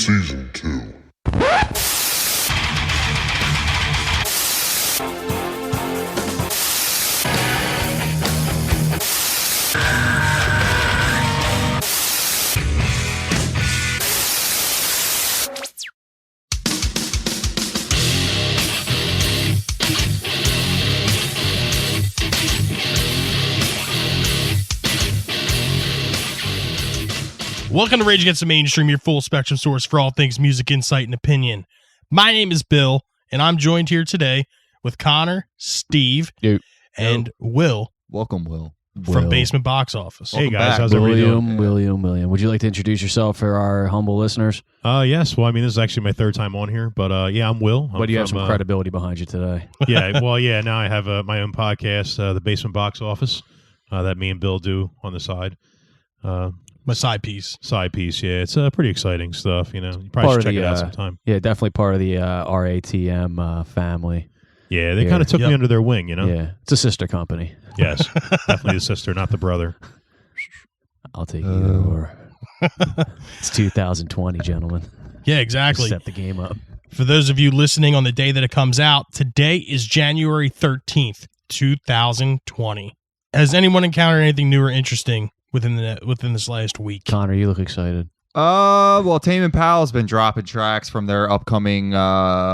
Season 2. Welcome to Rage Against the Mainstream, your full spectrum source for all things music, insight, and opinion. My name is Bill, and I'm joined here today with Connor, Steve, and Will. Welcome, Will. From Basement Box Office. Welcome Hey guys, back. how's everybody doing? William. Would you like to introduce yourself for our humble listeners? Yes. Well, I mean, this is actually my third time on here, but yeah, I'm Will. But you have some credibility behind you today. Yeah. Well, yeah. Now I have my own podcast, the Basement Box Office, that me and Bill do on the side. My side piece. Side piece. Yeah, it's pretty exciting stuff. You know, you probably should check it out sometime. Yeah, definitely part of the RATM family. Yeah, they kind of took me under their wing. You know. Yeah, it's a sister company. Yes, definitely the sister, not the brother. I'll take either or. It's 2020, gentlemen. Yeah, exactly. Set the game up. For those of you listening on the day that it comes out, today is January 13th, 2020. Has anyone encountered anything new or interesting within this last week? Connor, you look excited. Well, Tame Impala's been dropping tracks from their upcoming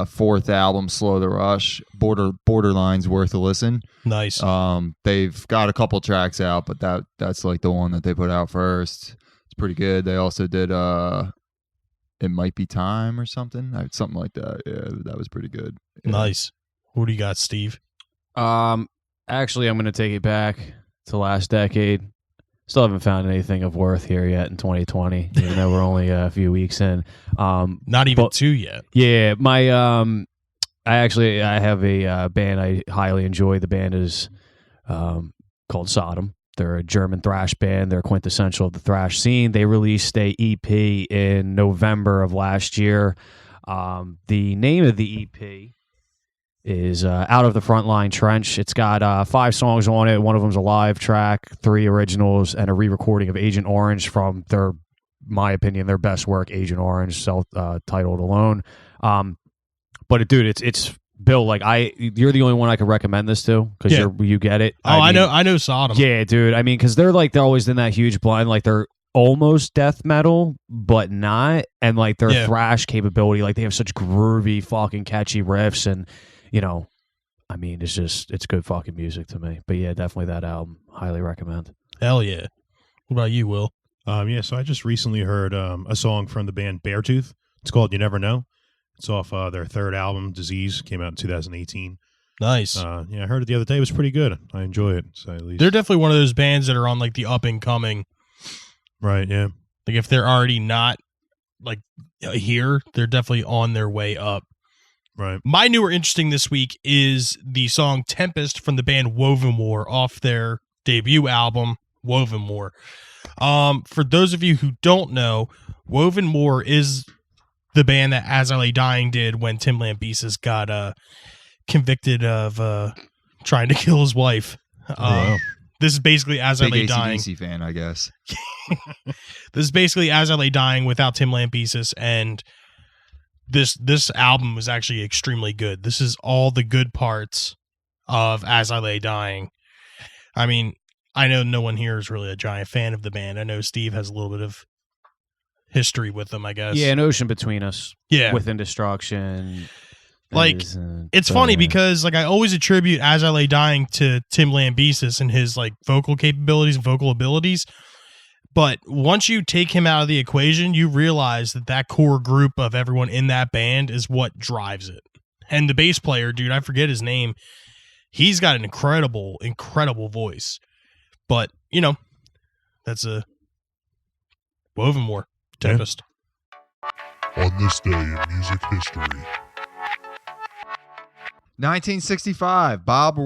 fourth album, Slow the Rush. Borderline's worth a listen. Nice. They've got a couple tracks out, but that's like the one that they put out first. It's pretty good. They also did It Might Be Time or something like that. Yeah, that was pretty good. Yeah. Nice. What do you got, Steve? Actually, I'm going to take it back to last decade. Still haven't found anything of worth here yet in 2020, even though we're only a few weeks in. Not even two yet. Yeah, I have a band I highly enjoy. The band is called Sodom. They're a German thrash band. They're quintessential of the thrash scene. They released a EP in November of last year. The name of the EP is Out of the Frontline Trench. It's got 5 songs on it. One of them's a live track, 3 originals, and a re-recording of Agent Orange from my opinion, their best work, Agent Orange, self-titled alone. But dude, it's Bill. Like you're the only one I can recommend this to because you get it. I know Sodom. Yeah, dude. I mean, because they're always in that huge blind. Like they're almost death metal, but not, and like their thrash capability. Like they have such groovy, fucking catchy riffs and. You know, I mean, it's good fucking music to me. But yeah, definitely that album. Highly recommend. Hell yeah. What about you, Will? Yeah, so I just recently heard a song from the band Beartooth. It's called You Never Know. It's off their third album, Disease. Came out in 2018. Nice. Yeah, I heard it the other day. It was pretty good. I enjoy it. So at least they're definitely one of those bands that are on like the up and coming. Right, yeah. Like if they're already not like here, they're definitely on their way up. Right. My newer interesting this week is the song Tempest from the band Woven War off their debut album, Woven War. For those of you who don't know, Woven War is the band that As I Lay Dying did when Tim Lambesis got convicted of trying to kill his wife. Wow. This is basically As I Lay Big Dying. AC/DC fan, I guess. This is basically As I Lay Dying without Tim Lambesis, and this album was actually extremely good. This is all the good parts of As I Lay Dying. I mean, I know no one here is really a giant fan of the band. I know Steve has a little bit of history with them, I guess. Yeah, an ocean between us. Yeah. Within Destruction. Like, it's funny because like I always attribute As I Lay Dying to Tim Lambesis and his like vocal capabilities and vocal abilities. But once you take him out of the equation, you realize that core group of everyone in that band is what drives it. And the bass player, dude, I forget his name. He's got an incredible, incredible voice. But, you know, that's a Woven War. Tempest. On this day in music history. 1965, Bob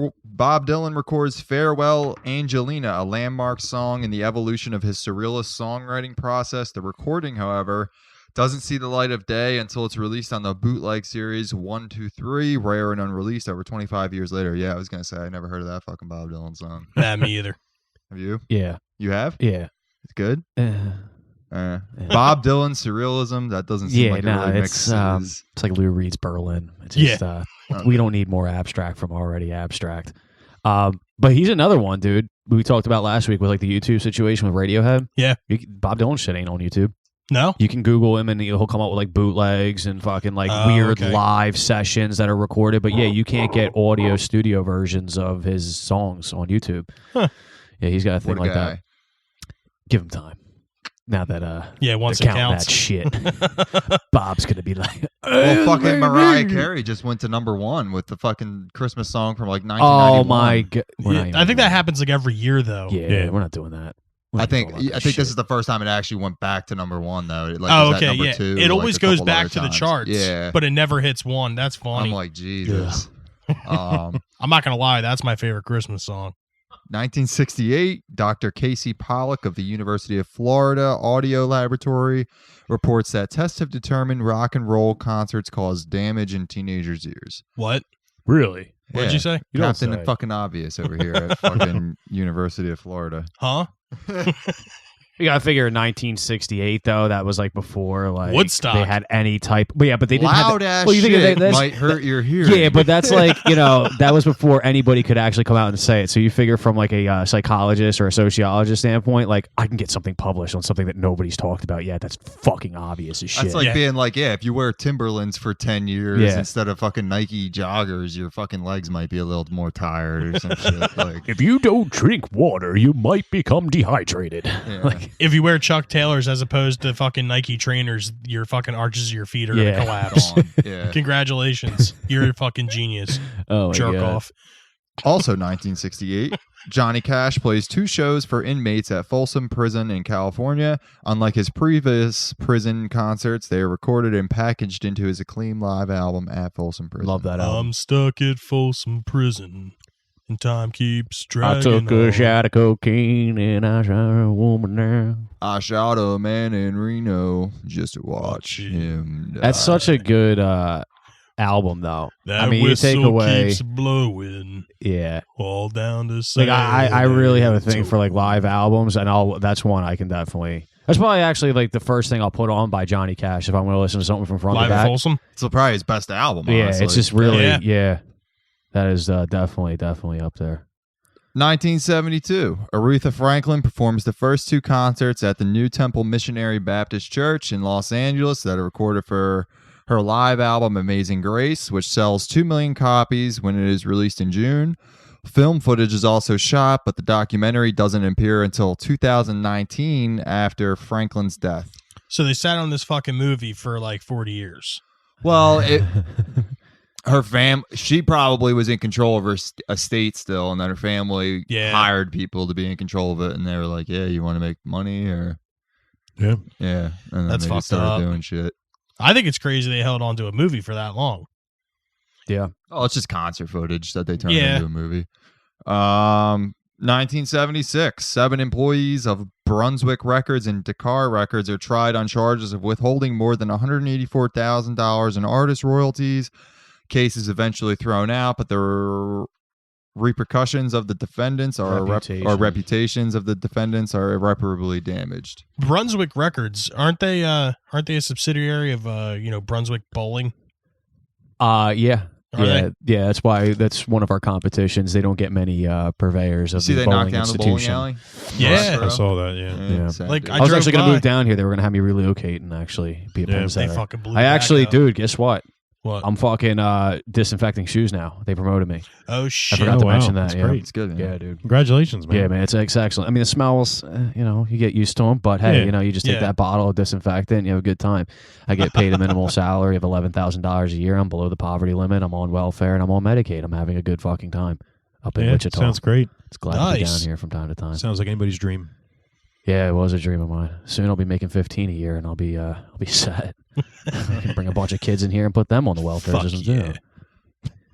Dylan records Farewell Angelina, a landmark song in the evolution of his surrealist songwriting process. The recording, however, doesn't see the light of day until it's released on the bootleg series 1, 2, 3, rare and unreleased over 25 years later. Yeah, I was going to say, I never heard of that fucking Bob Dylan song. Nah, me either. Have you? Yeah. You have? Yeah. It's good? Bob Dylan, Surrealism. That doesn't seem like it really mixes. It's like Lou Reed's Berlin. It's just, we don't need more abstract from already abstract. But he's another one, dude. We talked about last week with like the YouTube situation with Radiohead. Yeah. Bob Dylan shit ain't on YouTube. No? You can Google him and he'll come up with like bootlegs and fucking like weird live sessions that are recorded. But yeah, you can't get audio studio versions of his songs on YouTube. Huh. Yeah, he's got a thing What a like guy. that. Give him time. Now that once they're it counting counts. that shit, Bob's gonna be like, Well, fucking Mariah Carey just went to #1 with the fucking Christmas song from like 1991. oh my god. Yeah, I think that happens like every year though. Yeah, we're not doing that. I think this is the first time it actually went back to #1 though. It, like, Oh, was at okay, number yeah. 2, It like, always a goes couple back other to the times. charts. Yeah, But it never hits one. That's funny. I'm like, Jesus. I'm not gonna lie, that's my favorite Christmas song. 1968, Dr. Casey Pollock of the University of Florida Audio Laboratory reports that tests have determined rock and roll concerts cause damage in teenagers' ears. What? really. What did you say? You don't Captain say. fucking obvious over here at fucking University of Florida. Huh? You gotta figure in 1968 though, that was like before like Woodstock. they had any type. But yeah, but they didn't Loud have. ass well, you think shit that's- might hurt your hearing. Yeah, but that's like, that was before anybody could actually come out and say it. So you figure from like a psychologist or a sociologist standpoint, like I can get something published on something that nobody's talked about yet. That's fucking obvious as shit. That's like Yeah. being like, if you wear Timberlands for 10 years Yeah. instead of fucking Nike joggers, your fucking legs might be a little more tired or some shit. Like, if you don't drink water, you might become dehydrated. yeah. Like, If you wear Chuck Taylors as opposed to fucking Nike trainers, your fucking arches of your feet are Yeah. gonna collapse. Gone. Yeah. Congratulations. You're a fucking genius. oh my Jerk God. off. Also 1968, Johnny Cash plays 2 shows for inmates at Folsom Prison in California. Unlike his previous prison concerts, they are recorded and packaged into his acclaimed live album at Folsom Prison. Love that album. I'm stuck at Folsom Prison, and time keeps dragging I took a on. shot of cocaine and I shot a woman down. I shot a man in Reno just to watch him die. That's such a good album, though. That I mean, you whistle take away, keeps blowing yeah. all down to Like I really have a thing for like live albums. albums, and that's one I can definitely. That's probably actually like the first thing I'll put on by Johnny Cash if I'm going to listen to something from front Live to at back. Folsom. It's probably his best album, Yeah, honestly. it's just really, Yeah. yeah. That is definitely up there. 1972, Aretha Franklin performs the first 2 concerts at the New Temple Missionary Baptist Church in Los Angeles that are recorded for her live album Amazing Grace, which sells 2 million copies when it is released in June. Film footage is also shot, but the documentary doesn't appear until 2019 after Franklin's death. So they sat on this fucking movie for like 40 years. Well, she probably was in control of her estate still, and then her family Yeah. hired people to be in control of it, and they were like, "Yeah, you want to make money, or Yeah. yeah," and then That's they fucked just started up. doing shit. I think it's crazy they held on to a movie for that long. Yeah. Oh, it's just concert footage that they turned Yeah. into a movie. 1976, 7 employees of Brunswick Records and Dakar Records are tried on charges of withholding more than $184,000 in artist royalties. Case is eventually thrown out, but the repercussions of the defendants reputations of the defendants are irreparably damaged. Brunswick Records, aren't they a subsidiary of Brunswick Bowling? Yeah. Are yeah, they? yeah. That's one of our competitions. They don't get many purveyors of See, the they bowling knocked down the bowling institution. alley. Yeah. I saw that. Yeah. Yeah. sad, Like, dude. I I was drove actually going to by. move down here. They were going to have me relocate and actually be a Yeah. pin They setter. fucking blew I it back, actually, though. dude, guess what? What? I'm fucking disinfecting shoes now. They promoted me. Oh I shit! forgot Oh, to wow. mention that. That's Yeah. great. It's good. Man. Yeah, dude. Congratulations, man. Yeah, man, it's excellent. I mean, the smells, you get used to them, but hey, Yeah. you just take Yeah. that bottle of disinfectant and you have a good time. I get paid a minimal salary of $11,000 a year. I'm below the poverty limit. I'm on welfare and I'm on Medicaid. I'm having a good fucking time up in Yeah, Wichita. sounds great. It's glad to be Nice. down here from time to time. Sounds like anybody's dream. Yeah, it was a dream of mine. Soon I'll be making 15 a year and I'll be set. I can bring a bunch of kids in here and put them on the welfare Fuck system yeah. too.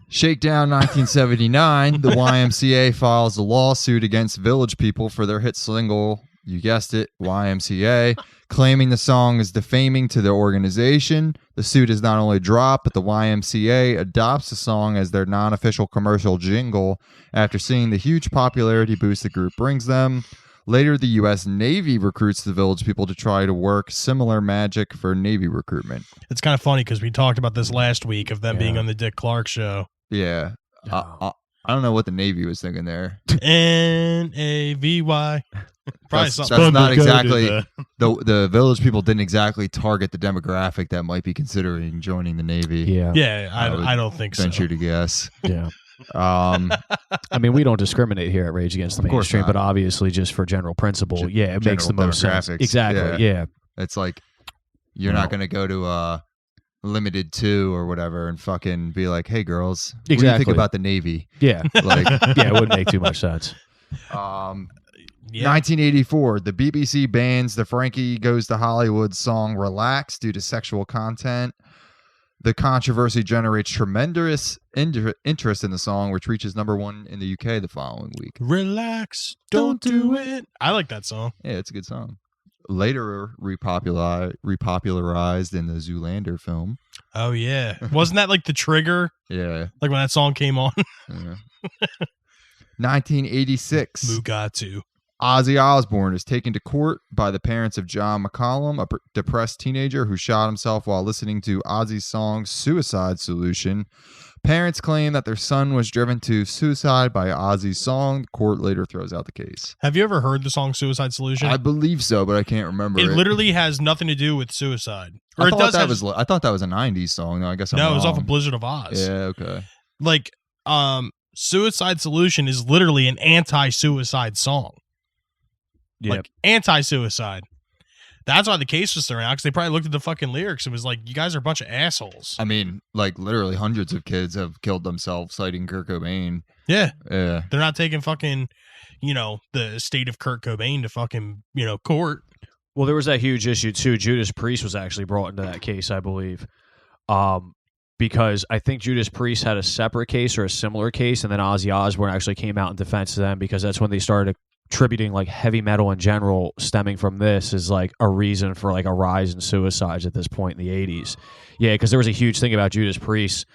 Shakedown 1979, the YMCA files a lawsuit against Village People for their hit single, you guessed it, YMCA, claiming the song is defaming to their organization. The suit is not only dropped, but the YMCA adopts the song as their non-official commercial jingle after seeing the huge popularity boost the group brings them. Later, the U.S. Navy recruits the Village People to try to work similar magic for Navy recruitment. It's kind of funny because we talked about this last week of them being on the Dick Clark show. Yeah. I don't know what the Navy was thinking there. Navy. Probably something. That's not exactly the Village People didn't exactly target the demographic that might be considering joining the Navy. Yeah, I don't think so. Venture to guess. Yeah. I mean, we don't discriminate here at Rage Against the Of course Mainstream, not. but obviously, just for general principle, it makes the general most sense. demographics, Exactly. Yeah. It's like you're not going to go to Limited 2 or whatever and fucking be like, "Hey, girls, what do you think Exactly. about the Navy?" Yeah. Like, Yeah. It wouldn't make too much sense. 1984, the BBC bans the Frankie Goes to Hollywood song "Relax" due to sexual content. The controversy generates tremendous interest in the song, which reaches #1 in the UK the following week. Relax, don't do it. I like that song. Yeah, it's a good song. Later repopularized in the Zoolander film. Oh yeah, wasn't that like the trigger? Yeah. Like when that song came on. Yeah. 1986. Mugatu. Ozzy Osbourne is taken to court by the parents of John McCollum, a depressed teenager who shot himself while listening to Ozzy's song Suicide Solution. Parents claim that their son was driven to suicide by Ozzy's song. The court later throws out the case. Have you ever heard the song Suicide Solution? I believe so, but I can't remember. It literally has nothing to do with suicide. Or I it thought does that have, was. I thought that was a '90s song. No, I guess I'm no, it was off wrong. of Blizzard of Oz. Yeah. Okay. Like, Suicide Solution is literally an anti-suicide song. Yeah. Like, anti-suicide. That's why the case was thrown out, because they probably looked at the fucking lyrics and was like, you guys are a bunch of assholes. I mean, like literally hundreds of kids have killed themselves citing Kurt Cobain. Yeah. Yeah. They're not taking fucking, the estate of Kurt Cobain to fucking, court. Well, there was that huge issue too. Judas Priest was actually brought into that case, I believe, because I think Judas Priest had a separate case or a similar case, and then Ozzy Osbourne actually came out in defense of them, because that's when they started attributing like heavy metal in general stemming from this is like a reason for like a rise in suicides at this point in the 80s. Yeah, because there was a huge thing about Judas Priest.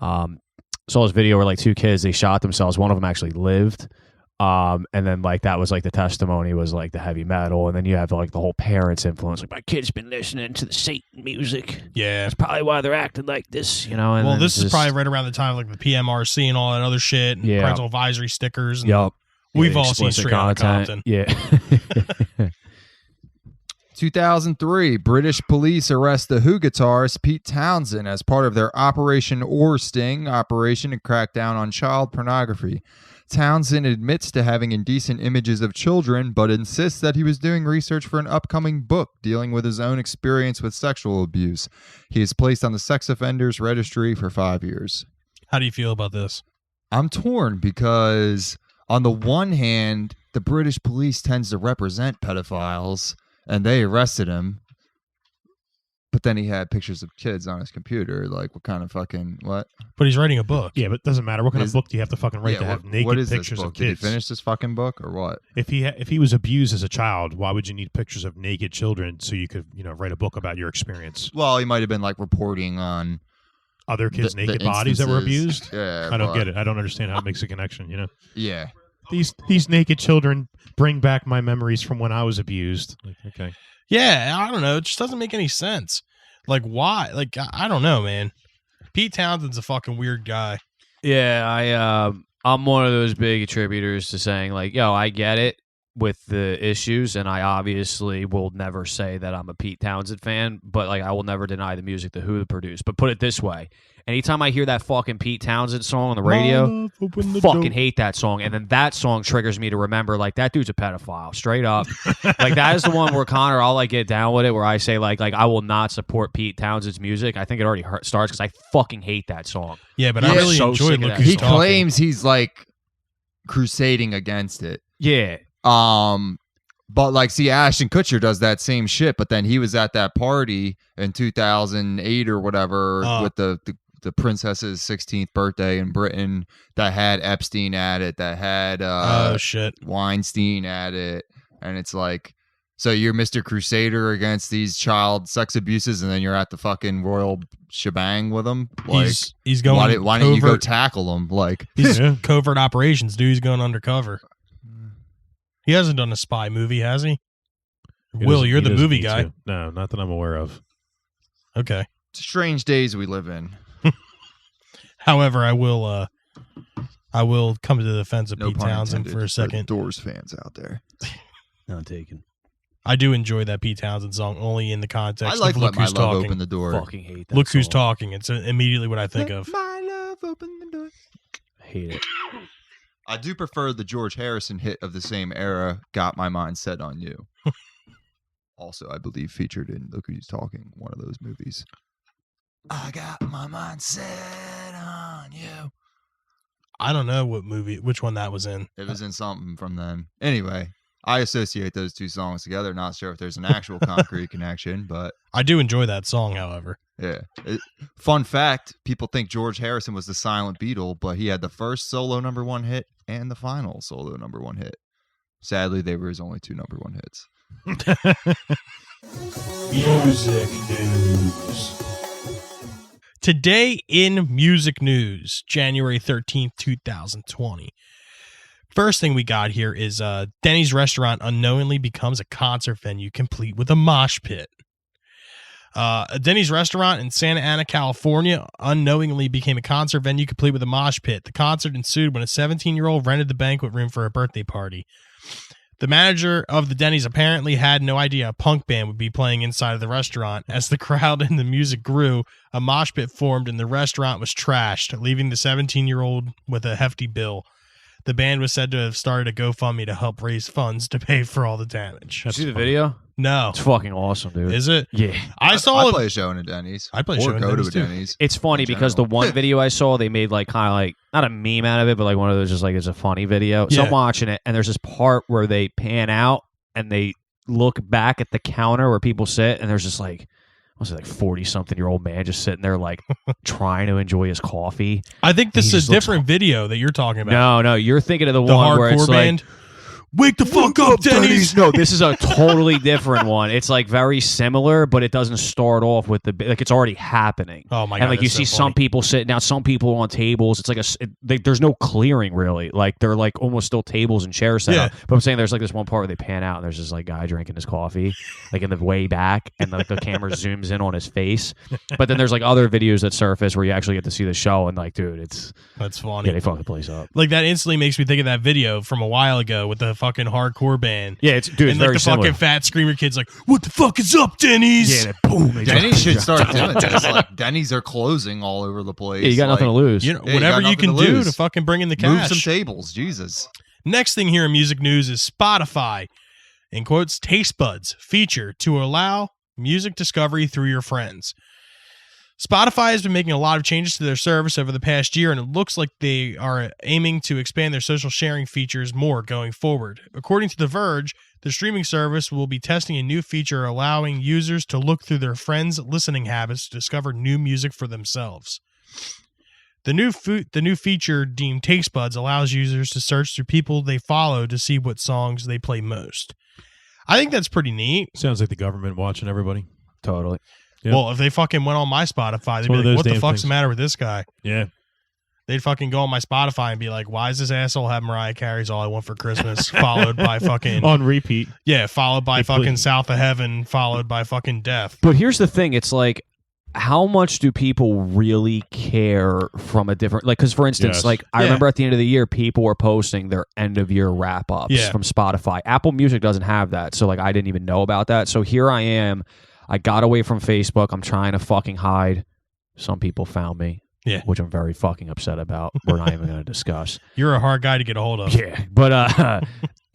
Saw this video where like two kids, they shot themselves. One of them actually lived. And then like that was like the testimony was like the heavy metal, and then you have like the whole parents influence. Like, my kid's been listening to the Satan music. Yeah. That's probably why they're acting like this, And Well, then this is just- probably right around the time of like the PMRC and all that other shit, and Yeah. parental advisory stickers. And Yup. We've Yeah, all seen explicit Straight Outta Compton. Yeah. 2003, British police arrest the Who guitarist Pete Townsend as part of their Operation Sting operation to crack down on child pornography. Townsend admits to having indecent images of children, but insists that he was doing research for an upcoming book dealing with his own experience with sexual abuse. He is placed on the sex offenders registry for 5 years. How do you feel about this? I'm torn because on the one hand, the British police tends to represent pedophiles, and they arrested him. But then he had pictures of kids on his computer. Like, what kind of fucking what? But he's writing a book. Yeah, but it doesn't matter. What kind Is- of book do you have to fucking write to have naked what is pictures this book? of kids? Did he finish this fucking book or what? If he was abused as a child, why would you need pictures of naked children so you could write a book about your experience? Well, he might have been like reporting on Other kids' the naked bodies that were instances. abused. Yeah, I don't but- get it. I don't understand how it makes a connection. Yeah, These naked children bring back my memories from when I was abused. Like, okay. Yeah, I don't know. It just doesn't make any sense. Like, why? Like, I don't know, man. Pete Townsend's a fucking weird guy. Yeah, I'm one of those big attributors to saying like, yo, I get it with the issues, and I obviously will never say that I'm a Pete Townsend fan, but like I will never deny the music the Who produced. But put it this way, anytime I hear that fucking Pete Townsend song on the radio, fucking hate that song, and then that song triggers me to remember like that dude's a pedophile, straight up. Like that is the one where Connor, I'll like get down with it, where I say like I will not support Pete Townsend's music. I think it already starts because I fucking hate that song. Yeah, but Yeah, I really so enjoyed sick of Look that. Who's he Talking. claims he's like crusading against it. Yeah. But like, see, Ashton Kutcher does that same shit, but then he was at that party in 2008 or whatever with the princess's 16th birthday in Britain that had Epstein at it, that had Oh, shit. Weinstein at it, and it's like, so you're Mr. Crusader against these child sex abuses, and then you're at the fucking royal shebang with them. Like, He's going why don't you go covert- tackle them? Like, He's Yeah. covert operations, dude. He's going undercover. He hasn't done a spy movie, has he? He Will, doesn't- you're he the doesn't movie need guy. to. No, not that I'm aware of. Okay. Strange days we live in. However, I will come to the defense of No Pete pun Townsend intended for a the second. Doors fans out there. Not taken. I do enjoy that Pete Townsend song only in the context I like of Let Look My Who's Love Talking. Open the Door. Fucking hate that. Look Who's song. Talking. It's immediately what I think Let of. my love open the door. Hate it. I do prefer the George Harrison hit of the same era, Got My Mind Set on You. Also, I believe featured in Look Who's Talking, one of those movies. I got my mind set on you. I don't know which one that was in. It was in something from then. Anyway, I associate those two songs together. Not sure if there's an actual concrete connection, but I do enjoy that song, however. yeah. Fun fact, people think George Harrison was the silent Beatle, but he had the first solo #1 hit and the final solo #1 hit. Sadly, they were his only 2 #1 hits. Music news. Today in music news, January 13th, 2020. First thing we got here is Denny's restaurant unknowingly becomes a concert venue complete with a mosh pit. A Denny's restaurant in Santa Ana, California unknowingly became a concert venue complete with a mosh pit. The concert ensued when a 17-year-old rented the banquet room for a birthday party. The manager of the Denny's apparently had no idea a punk band would be playing inside of the restaurant. As the crowd and the music grew, a mosh pit formed and the restaurant was trashed, leaving the 17-year-old with a hefty bill. The band was said to have started a GoFundMe to help raise funds to pay for all the damage. You see the video? No. It's fucking awesome, dude. Is it? Yeah. I saw I it. play a show in a Denny's. I play a show or in go to Denny's, a too. Denny's. It's funny in because the general. one video I saw, they made like kind of like not a meme out of it, but like one of those just like it's a funny video. So Yeah. I'm watching it, and there's this part where they pan out and they look back at the counter where people sit, and there's just like, what's it, like 40-something-year-old man just sitting there like trying to enjoy his coffee. I think this He is a just looks- different video that you're talking about. No, you're thinking of the The one where it's hardcore like, band. Wake the fuck up, Denny's. No, this is a totally different one. It's like very similar, but it doesn't start off with the like it's already happening. Oh my god! And like you that's see so some funny. people sitting down, some people on tables. It's like there's no clearing really. Like they're like almost still tables and chairs set Yeah. up. But I'm saying there's like this one part where they pan out and there's this like guy drinking his coffee, like in the way back, and like the camera zooms in on his face. But then there's like other videos that surface where you actually get to see the show and like, dude, it's That's funny. yeah, they fuck the place up. Like that instantly makes me think of that video from a while ago with the fucking hardcore band. Yeah, it's dude, it's and like very the similar. fucking fat screamer kids like, what the fuck is up, Denny's? Yeah, boom. they just- Denny's should start doing this. Like Denny's are closing all over the place. Yeah, you got nothing to Like, lose. You know, Yeah, you whatever got you can nothing to do lose. to fucking bring in the Move cash. some tables, Jesus. Next thing here in music news is Spotify, in quotes, taste buds feature to allow music discovery through your friends. Spotify has been making a lot of changes to their service over the past year, and it looks like they are aiming to expand their social sharing features more going forward. According to The Verge, the streaming service will be testing a new feature allowing users to look through their friends' listening habits to discover new music for themselves. The new feature deemed Taste Buds allows users to search through people they follow to see what songs they play most. I think that's pretty neat. Sounds like the government watching everybody. Totally. Yep. Well, if they fucking went on my Spotify, they'd one be of like, what those the damn fuck's the things. matter with this guy? Yeah. They'd fucking go on my Spotify and be like, why does this asshole have Mariah Carey's All I Want for Christmas? Followed by fucking, On repeat. yeah, followed by Hey, fucking please. South of Heaven, followed by fucking Death. But here's the thing: it's like, how much do people really care from a different? Like, because for instance, Yes. like I Yeah. remember at the end of the year, people were posting their end of year wrap ups Yeah. from Spotify. Apple Music doesn't have that, so like I didn't even know about that. So here I am. I got away from Facebook. I'm trying to fucking hide. Some people found me. Yeah. Which I'm very fucking upset about. We're not even going to discuss. You're a hard guy to get a hold of. Yeah, but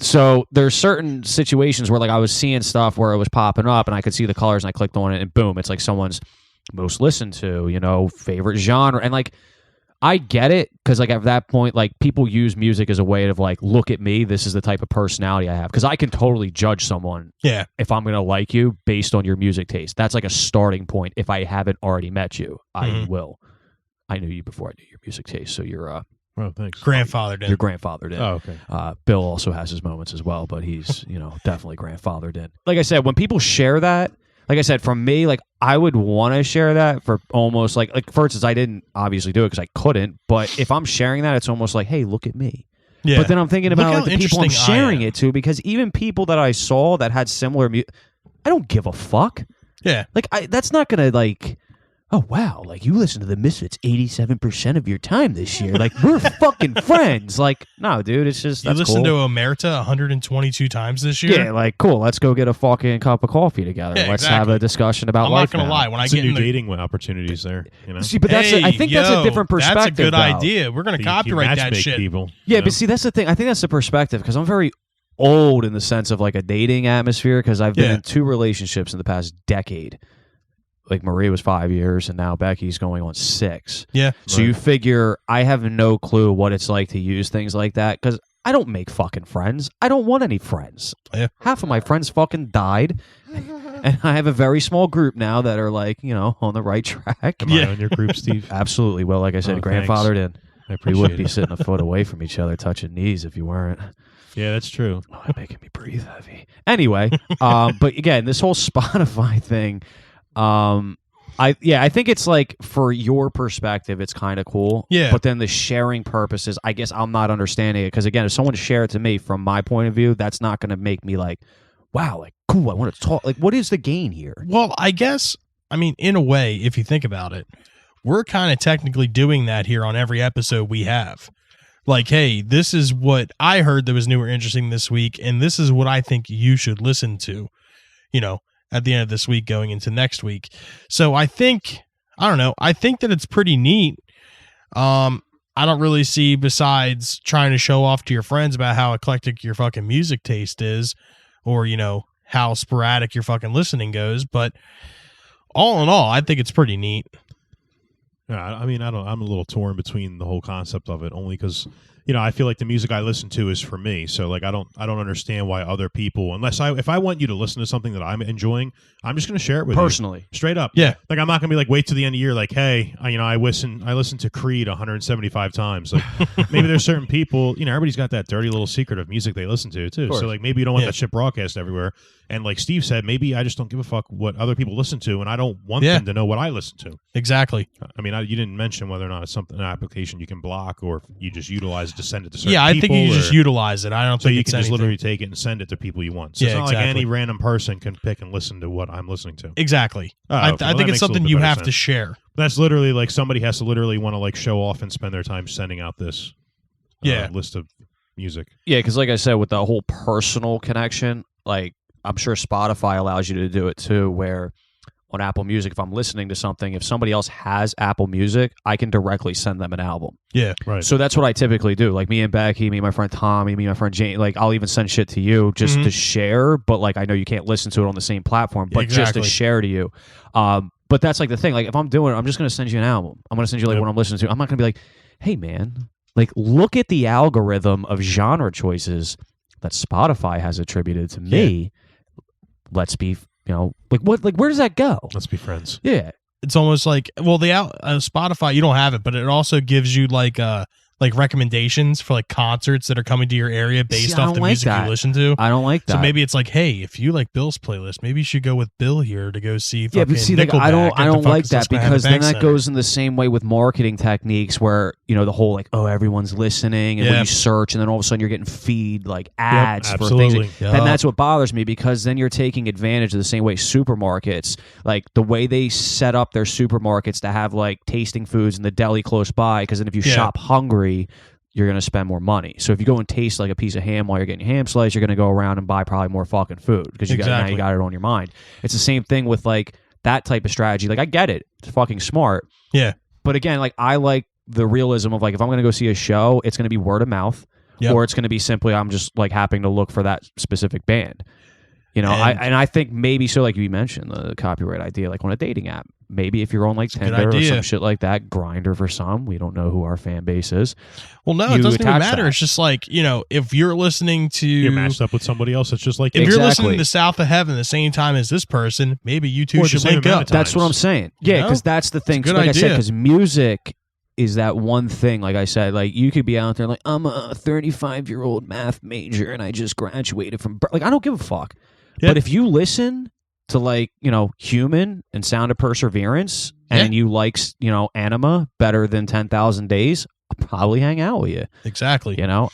so there's certain situations where like I was seeing stuff where it was popping up and I could see the colors and I clicked on it and boom, it's like someone's most listened to, you know, favorite genre. And like I get it because like at that point, like people use music as a way of like, look at me, this is the type of personality I have. Because I can totally judge someone Yeah. if I'm gonna like you based on your music taste. That's like a starting point. If I haven't already met you, I Mhm. will. I knew you before I knew your music taste, so you're Oh, thanks. Grandfathered in. your grandfather did. Oh, okay. Bill also has his moments as well, but he's, you know, definitely grandfathered in. Like I said, when people share that, like I said, from me, like I would want to share that for almost like for instance, I didn't obviously do it because I couldn't, but if I'm sharing that, it's almost like, hey, look at me. Yeah. But then I'm thinking Look about how like the people I'm interesting I sharing am. it to, because even people that I saw that had similar music, I don't give a fuck. Yeah. Like, that's not gonna like, oh wow, like you listen to the Misfits 87% of your time this year. Like we're fucking friends. Like, no, dude, it's just You that's listened cool. to Omerta 122 times this year. Yeah, like cool. Let's go get a fucking cup of coffee together. Yeah, Let's exactly. have a discussion about I'm life. not gonna now. lie. When I It's get a new in the dating opportunities there. You know, See, but that's I think that's a different perspective. That's a good though. idea. We're gonna You copyright that matchmake shit. People, Yeah, you know? but see, that's the thing. I think that's the perspective because I'm very old in the sense of like a dating atmosphere because I've been Yeah. in 2 relationships in the past decade. Like Marie was 5 years and now Becky's going on 6. Yeah. So you figure I have no clue what it's like to use things like that because I don't make fucking friends. I don't want any friends. Yeah. Half of my friends fucking died. And I have a very small group now that are like, on the right track. Am I on your group, Steve? Absolutely. Well, like I said, Oh, grandfathered in. I We appreciate wouldn't be it. sitting a foot away from each other touching knees if you weren't. Yeah, that's true. Oh, you're making me breathe heavy. Anyway, but again, this whole Spotify thing, I think it's like for your perspective, it's kind of cool. Yeah. But then the sharing purposes, I guess I'm not understanding it because again, if someone share it to me from my point of view, that's not going to make me like, wow, like cool. I want to talk. Like, what is the gain here? Well, I guess, I mean, in a way, if you think about it, we're kind of technically doing that here on every episode we have. Like, hey, this is what I heard that was new or interesting this week, and this is what I think you should listen to, at the end of this week going into next week. So I think that it's pretty neat. I don't really see, besides trying to show off to your friends about how eclectic your fucking music taste is, or, how sporadic your fucking listening goes, but all in all, I think it's pretty neat. Yeah, I mean, I'm a little torn between the whole concept of it, only because I feel like the music I listen to is for me. So like I don't understand why other people, if I want you to listen to something that I'm enjoying, I'm just going to share it with Personally. you straight up. Yeah. Like I'm not going to be like wait till the end of the year like, hey, I listen to Creed 175 times. Like maybe there's certain people, everybody's got that dirty little secret of music they listen to too. course. So like maybe you don't want Yeah. that shit broadcast everywhere. And like Steve said, maybe I just don't give a fuck what other people listen to, and I don't want Yeah. them to know what I listen to. Exactly. I mean, you didn't mention whether or not it's an application you can block, or if you just utilize it to send it to certain Yeah, I people. think you or- just utilize it. I don't so think you it's can just anything. literally take it and send it to people you want. So Yeah, it's not exactly. like any random person can pick and listen to what I'm listening to. Exactly. Oh, I okay. Well, think that it's makes a something little you bit better have to sense. share. That's literally like somebody has to literally want to like show off and spend their time sending out this Yeah. list of music. Yeah, because like I said, with the whole personal connection, like I'm sure Spotify allows you to do it too, where on Apple Music, if I'm listening to something, if somebody else has Apple Music, I can directly send them an album. Yeah. Right. So that's what I typically do. Like me and Becky, me and my friend Tommy, me and my friend Jane, like I'll even send shit to you just Mhm. to share, but like I know you can't listen to it on the same platform, but just Exactly. to share to you. But that's like the thing. Like if I'm doing it, I'm just going to send you an album. I'm going to send you like Yep. what I'm listening to. I'm not going to be like, hey man, like look at the algorithm of genre choices that Spotify has attributed to me. Let's be, like what, like where does that go? Let's be friends. Yeah. It's almost like, well, Spotify, you don't have it, but it also gives you like recommendations for like concerts that are coming to your area based See, I off don't the like music that. you listen to. I don't like that. So maybe it's like, hey, if you like Bill's playlist, maybe you should go with Bill here to go see. Yeah, but see, like, Nickelback I don't at the like fucking that Susquehanna because then Bank that Center. goes in the same way with marketing techniques where the whole like, oh, everyone's listening, and when Yeah. you search, and then all of a sudden you're getting feed like ads for absolutely. things. And that's what bothers me because then you're taking advantage of the same way supermarkets, like the way they set up their supermarkets to have like tasting foods in the deli close by. Because then if you Yeah. shop hungry, you're going to spend more money. So if you go and taste like a piece of ham while you're getting your ham slice, you're going to go around and buy probably more fucking food because now Exactly. you got it on your mind. It's the same thing with like that type of strategy. Like I get it. It's fucking smart. Yeah. But again, like I like the realism of like if I'm going to go see a show, it's going to be word of mouth Yep. or it's going to be simply I'm just like happening to look for that specific band. And- I think maybe so like you mentioned the copyright idea like on a dating app. Maybe if you're on like a good Tinder or idea. some shit like that, Grindr for some. We don't know who our fan base is. Well, no, you it doesn't even attach matter. that. It's just like, if you're listening to You're matched up with somebody else that's just like if you. you're Exactly. listening to South of Heaven the same time as this person, maybe you two Or the should same link amount up. of time. That's what I'm saying. You Yeah, know? because that's the thing. It's a good Like I said, idea. because music is that one thing. Like I said, like you could be out there like I'm a 35-year-old math major and I just graduated from like I don't give a fuck. Yeah. But if you listen to like Human and Sound of Perseverance and you like Anima better than 10,000 Days, probably hang out with you. Exactly. You know.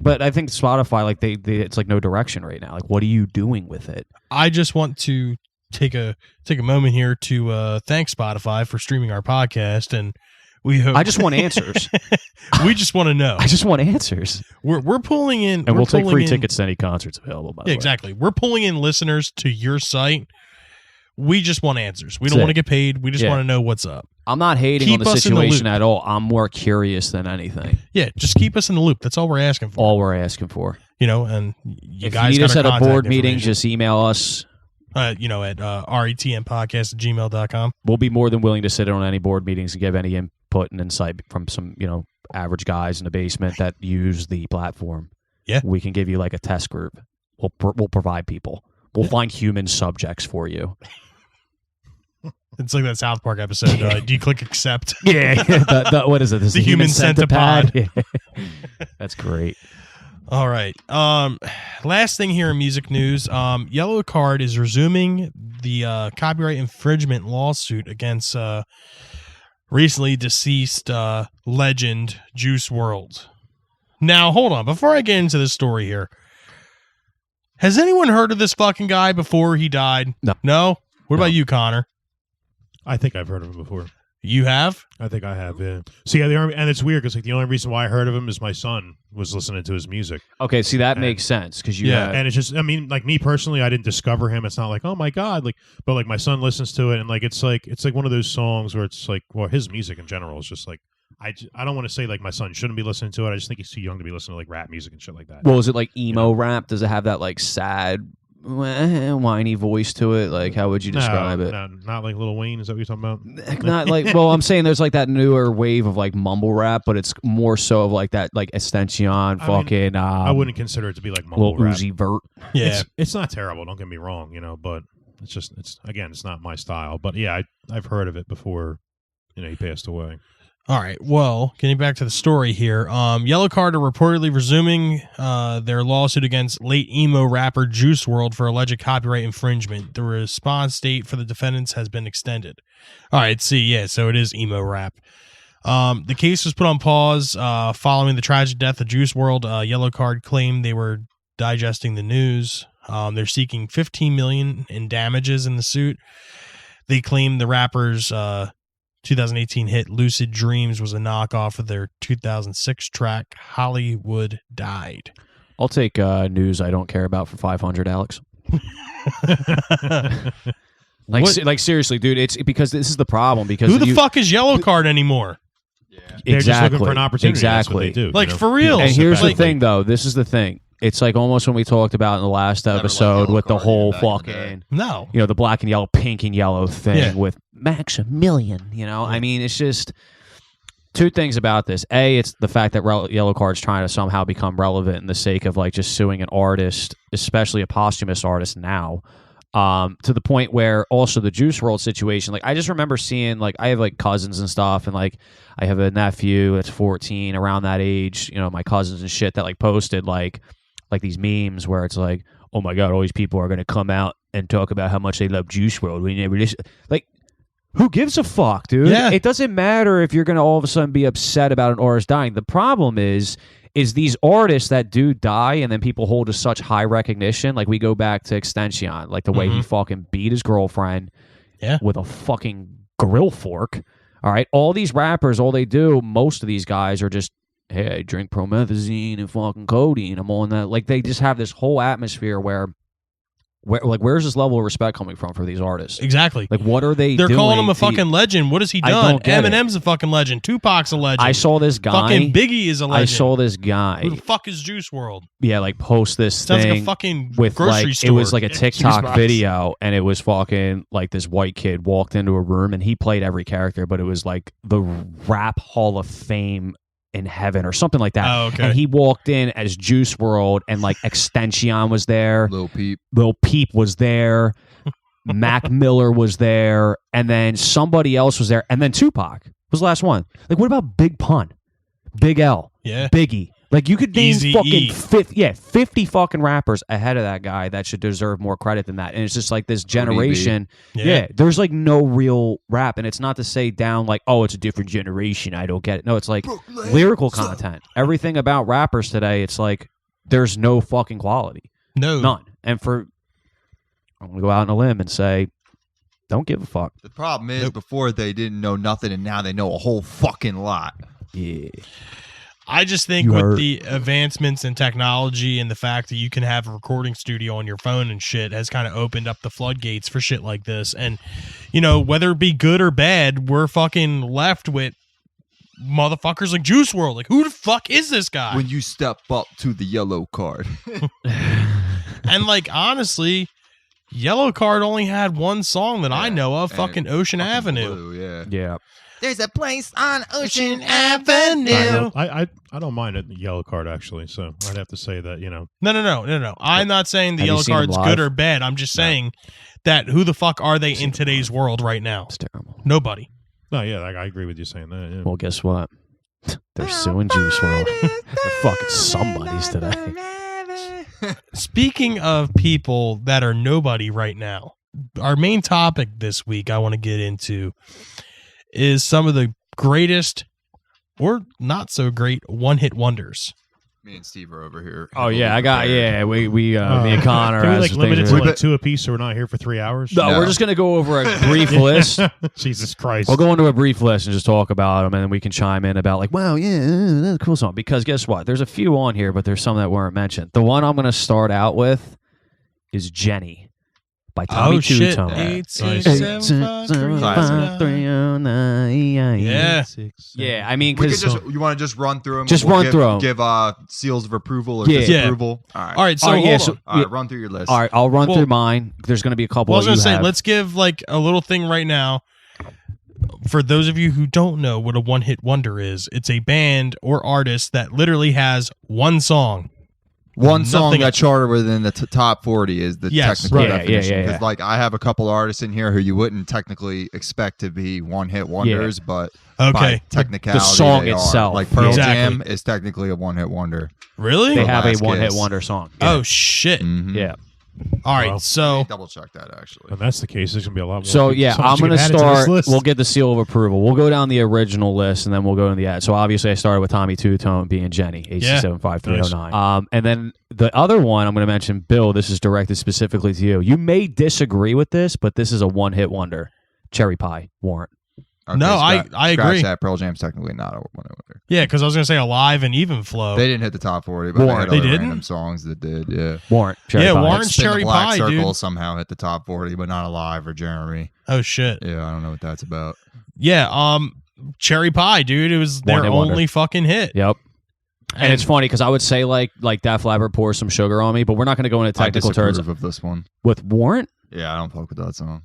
But I think Spotify, like they it's like no direction right now. Like, what are you doing with it? I just want to take a moment here to thank Spotify for streaming our podcast, and we hope I just want answers. we just want to know. I just want answers. We're pulling in, And we'll take pulling free in- tickets to any concerts available. By the Yeah, way. exactly. We're pulling in listeners to your site. We just want answers. We That's don't want to it. get paid. We just Yeah. want to know what's up. I'm not hating Keep on the us in the situation loop. at all. I'm more curious than anything. Yeah, just keep us in the loop. That's all we're asking for. All we're asking for. You know, and you If guys you need got us our at a contact board meeting, information. just email us. at retmpodcast@gmail.com. We'll be more than willing to sit in on any board meetings and give any input and insight from some, average guys in the basement that use the platform. Yeah. We can give you like a test group. We'll provide people. We'll find human subjects for you. It's like that South Park episode. Do you click accept? Yeah. What is it? This The is human centipede. Yeah. That's great. All right. Last thing here in music news. Yellow Card is resuming the copyright infringement lawsuit against recently deceased legend Juice WRLD. Now, hold on. Before I get into this story here, has anyone heard of this fucking guy before he died? No. No? What about you, Connor? I think I've heard of him before. You have? I think I have, yeah. So yeah, and it's weird because like the only reason why I heard of him is my son was listening to his music, Okay, see that And- makes sense because you Yeah, had- and it's just, I mean, like me personally, I didn't discover him. It's not like, oh my god, like, but like my son listens to it, and like it's like one of those songs where it's like, well, his music in general is just like, I don't want to say like my son shouldn't be listening to it. I just think he's too young to be listening to like rap music and shit like that. Well, is it like emo rap? Does it have that like sad, whiny voice to it? Like, how would you describe it? No, not like Lil Wayne. Is that what you're talking about? Not like, well, I'm saying there's like that newer wave of like mumble rap, but it's more so of like that like Extension, fucking. I wouldn't consider it to be like mumble Lil rap. Uzi Vert. Yeah. It's not terrible. Don't get me wrong, but it's again, it's not my style. But yeah, I've heard of it before. He passed away. All right. Well, getting back to the story here, Yellow Card are reportedly resuming their lawsuit against late emo rapper Juice WRLD for alleged copyright infringement. The response date for the defendants has been extended. All right. So it is emo rap. The case was put on pause following the tragic death of Juice WRLD. Yellow Card claimed they were digesting the news. They're seeking $15 million in damages in the suit. They claim the rapper's 2018 hit Lucid Dreams was a knockoff of their 2006 track Hollywood Died. I'll take news I don't care about for 500, Alex. What- Like seriously, dude. It's because this is the problem. Because Who the you, fuck is Yellow Card anymore? They're exactly, just looking for an opportunity. Exactly. That's what they do. Like, for real. And Sit here's the back. thing, though. This is the thing. It's like almost when we talked about in the last Never liked episode Yellow with the Card whole back in the day. fucking, No. the black and yellow, pink and yellow thing Yeah. with Maximilian. I mean, it's just two things about this. A, it's the fact that Yellow Card's trying to somehow become relevant in the sake of like just suing an artist, especially a posthumous artist now. To the point where also the Juice WRLD situation, like I just remember seeing, like I have like cousins and stuff, and like I have a nephew that's 14, around that age, my cousins and shit that like posted like these memes where it's like, oh my god, all these people are gonna come out and talk about how much they love Juice WRLD. We never listen. Like, who gives a fuck, dude? Yeah. It doesn't matter if you're gonna all of a sudden be upset about an artist dying. The problem is these artists that do die and then people hold to such high recognition. Like we go back to Extension, like the way he fucking beat his girlfriend with a fucking grill fork. All right. All these rappers, all they do, most of these guys are just, hey, I drink promethazine and fucking codeine. I'm on that. Like they just have this whole atmosphere where where's this level of respect coming from for these artists? Exactly. Like what are they They're doing calling him a to- fucking legend. What has he I done? don't get it. Eminem's a fucking legend. Tupac's a legend. I saw this guy. Fucking Biggie is a legend. I saw this guy. Who the fuck is Juice WRLD? Yeah, like post this Sounds thing like a fucking with grocery like store. it was like a Juice TikTok box. video, and it was fucking like this white kid walked into a room and he played every character, but it was like the Rap Hall of Fame in heaven or something like that. Oh, okay. And he walked in as Juice WRLD, and like Extension was there, Lil Peep. Lil Peep was there, Mac Miller was there, and then somebody else was there, and then Tupac was the last one. Like, what about Big Pun, Big L, Yeah. Biggie? Like you could name Eazy-E. fucking 50 fucking rappers ahead of that guy that should deserve more credit than that. And it's just like this generation. Yeah, there's like no real rap, and it's not to say down like, oh, it's a different generation. I don't get it. No, it's like lyrical content. Everything about rappers today, it's like there's no fucking quality, none. And I'm gonna go out on a limb and say, don't give a fuck. The problem is before they didn't know nothing, and now they know a whole fucking lot. Yeah. I just think with the advancements in technology and the fact that you can have a recording studio on your phone and shit has kind of opened up the floodgates for shit like this. And, you know, whether it be good or bad, we're fucking left with motherfuckers like Juice WRLD. Like, who the fuck is this guy? When you step up to the yellow card. And, like, honestly, Yellow Card only had one song that I know of, fucking Ocean Avenue. Blue, Yeah. There's a place on Ocean Avenue. I don't mind it, the Yellow Card, actually. So I'd have to say that, you know. No. I'm not saying the Have you Yellow seen him Card's live? good or bad. I'm just saying that who the fuck are they in today's world right now? It's terrible. Nobody. No, yeah, I agree with you saying that. Yeah. Well, guess what? They're suing Juice WRLD. They're fucking somebodies today. Speaking of people that are nobody right now, our main topic this week I want to get into is some of the greatest or not so great one-hit wonders. Me and Steve are over here. Oh yeah, we me and Connor. Can we has like things limit it to- to like 2 apiece so we're not here for 3 hours? No, No. we're just gonna go over a brief list. Jesus Christ. We'll go into a brief list and just talk about them, and then we can chime in about like, wow, yeah, that's a cool song. Because guess what? There's a few on here, but there's some that weren't mentioned. The one I'm gonna start out with is Jenny by Tommy Two shit. Tone. 8675309. Yeah. Yeah, I mean, We could because just, you want to just run through them? Just run through 'em. Give seals of approval or Yeah. disapproval. All right. All right, so All right, hold yeah, on. so- All right, run through your list. all right, I'll run Well- through mine. There's gonna be a couple. Well, I was that going to you say, have. let's give like a little thing right now. For those of you who don't know what a one-hit wonder is, it's a band or artist that literally has one song. One song Nothing- that charted within the top 40 is the Yes. technical Right. Yeah, definition. yeah. Because like I have a couple artists in here who you wouldn't technically expect to be one-hit wonders, but Okay. by technicality, The song they are. itself. Like Pearl Exactly. Jam is technically a one-hit wonder. Really? they have a Last one-hit Kiss. wonder song. Oh, shit. Mhm. Yeah. All right, Wow. so Double check that actually. If that's the case, there's going to be a lot more. So people- yeah, so much I'm you going to can add into this start. list. We'll get the seal of approval. We'll go down the original list, and then we'll go into the ad. So obviously, I started with Tommy Two Tone being Jenny, 8675309. And then the other one I'm going to mention, Bill. This is directed specifically to you. You may disagree with this, but this is a one-hit wonder. Cherry Pie, Warrant. Okay, No, I scratch agree. that. Pearl Jam's technically not a one-hit wonder. yeah, because I was going to say Alive and Even Flow. They didn't hit the top 40, but Warrant. they They had other didn't? random songs that did. Yeah. Warrant. Cherry Yeah, Pie. Warrant's Spin the Cherry Black Pie, Circle dude. somehow hit the top 40, but not Alive or Jeremy. Oh shit. Yeah, I don't know what that's about. Yeah, Cherry Pie, dude. It was their One-hit only wonder. fucking hit. Yep. And it's funny because I would say like Def Leppard Pour Some Sugar on Me, but we're not going to go into technical I terms. disapprove of this one. With Warrant, Yeah, I don't fuck with that song.